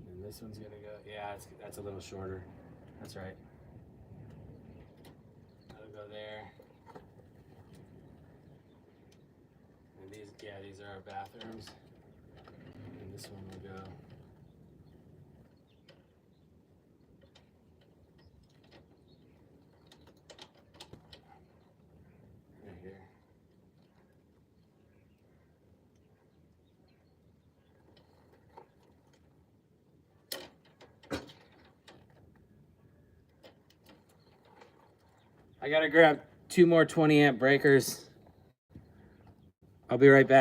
And this one's gonna go, yeah, that's a little shorter. That's right. That'll go there. These are our bathrooms. And this one will go. Right here. I gotta grab 2 more 20 amp breakers. I'll be right back.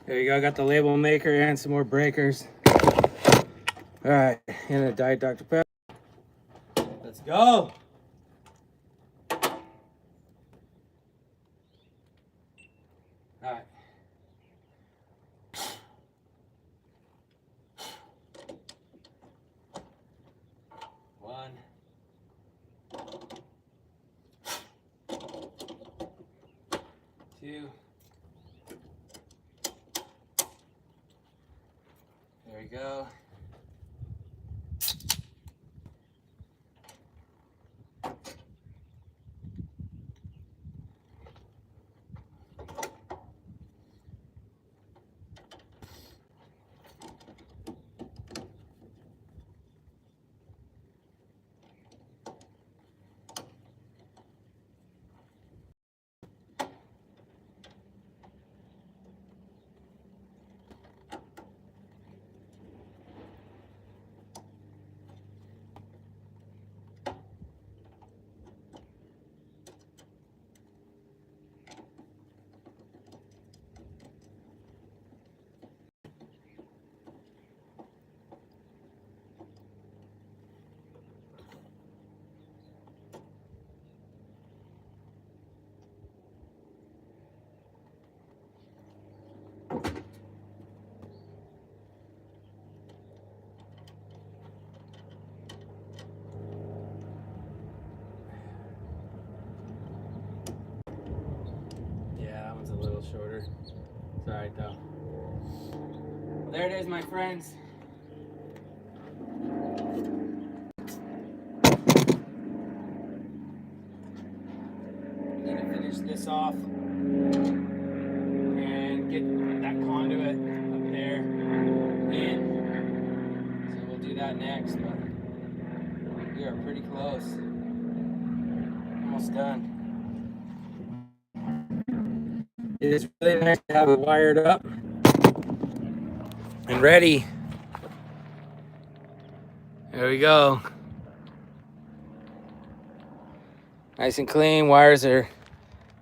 There you go, I got the label maker and some more breakers. All right, and a Diet Dr. Pepper. Let's go. All right. One. Two. There we go. A little shorter. It's all right though. Well, there it is, my friends. I'm gonna finish this off and get that conduit up there in. So we'll do that next, but we are pretty close. Almost done. It is really nice to have it wired up and ready. There we go. Nice and clean. Wires are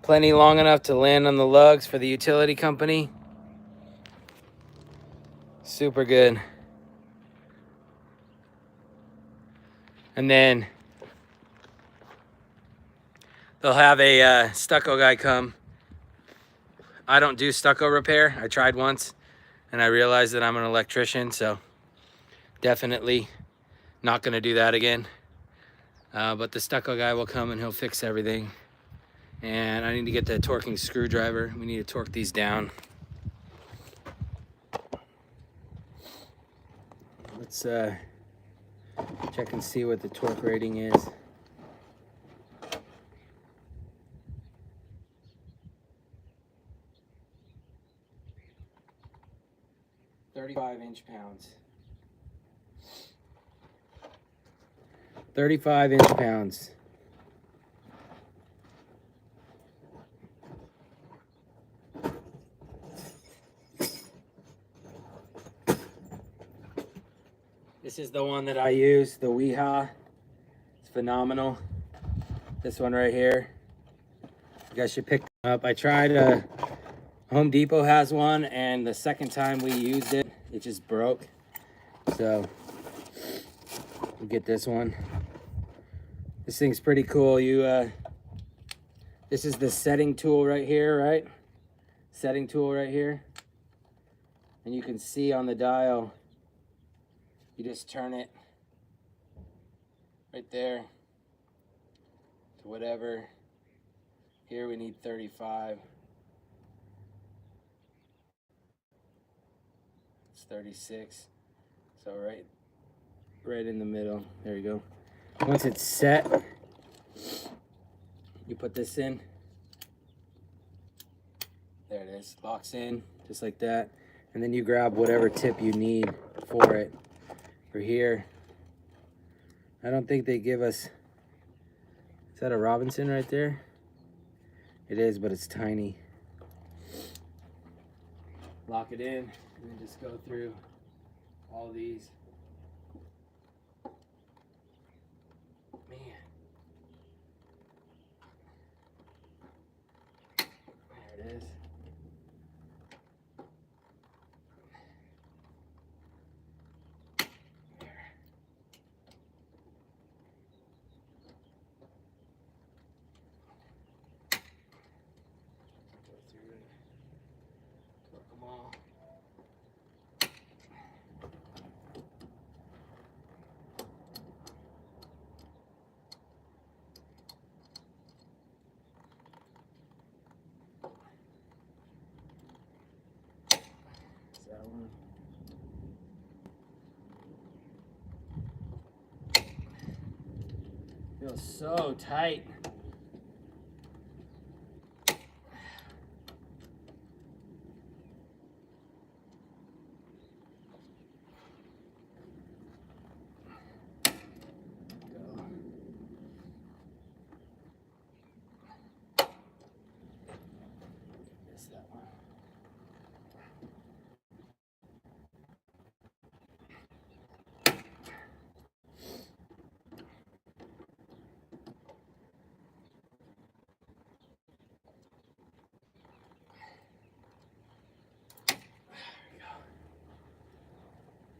plenty long enough to land on the lugs for the utility company. Super good. And then they'll have a stucco guy come I don't do stucco repair. I tried once and I realized that I'm an electrician, so definitely not gonna do that again. But the stucco guy will come and he'll fix everything. And I need to get the torquing screwdriver. We need to torque these down. Let's check and see what the torque rating is. 35 inch-pounds. 35 inch-pounds. This is the one that I use, the Weehaw. It's phenomenal. This one right here. You guys should pick them up. I tried, Home Depot has one, and the second time we used it, it just broke. So, we'll get this one. This thing's pretty cool. This is the setting tool right here, right? Setting tool right here. And you can see on the dial, you just turn it right there to whatever. Here we need 35. It's 36. So right in the middle. There you go. Once it's set, you put this in. There it is. Locks in just like that. And then you grab whatever tip you need for it. For here, I don't think they give us, is that a Robinson right there? It is, but it's tiny. Lock it in and then just go through all these. Man. There it is. Feels so tight. Missed that one.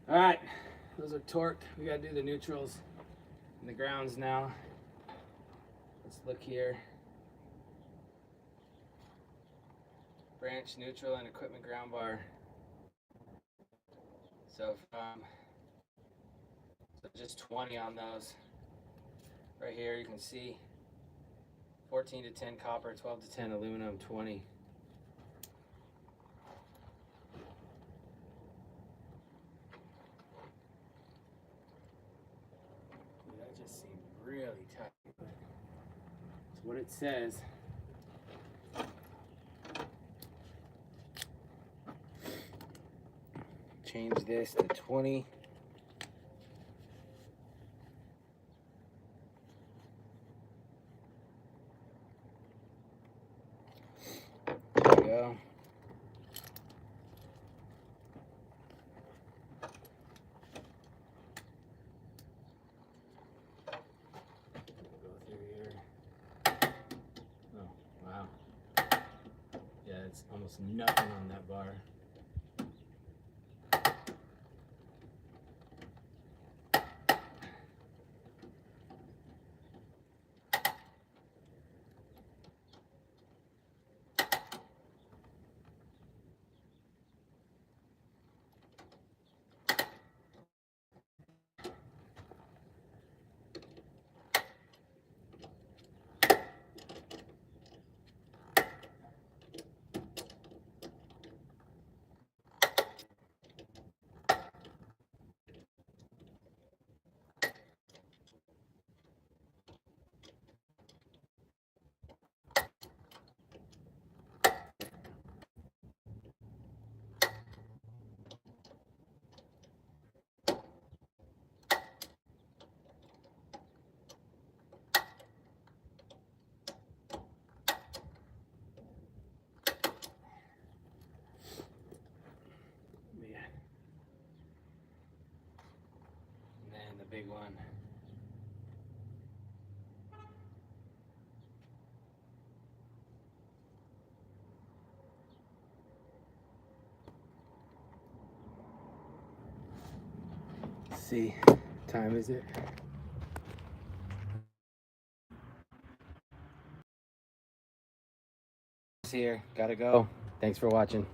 All right, those are torqued. We gotta do the neutrals and the grounds now. Let's look here. Branch, neutral, and equipment ground bar. So just 20 on those. Right here you can see 14 to 10 copper, 12 to 10 aluminum, 20. That just seemed really tight. That's what it says. Change this to 20. There we go. Go through here. Oh, wow. Yeah, it's almost nothing on that bar. see, time is it? Here, gotta go. Thanks for watching.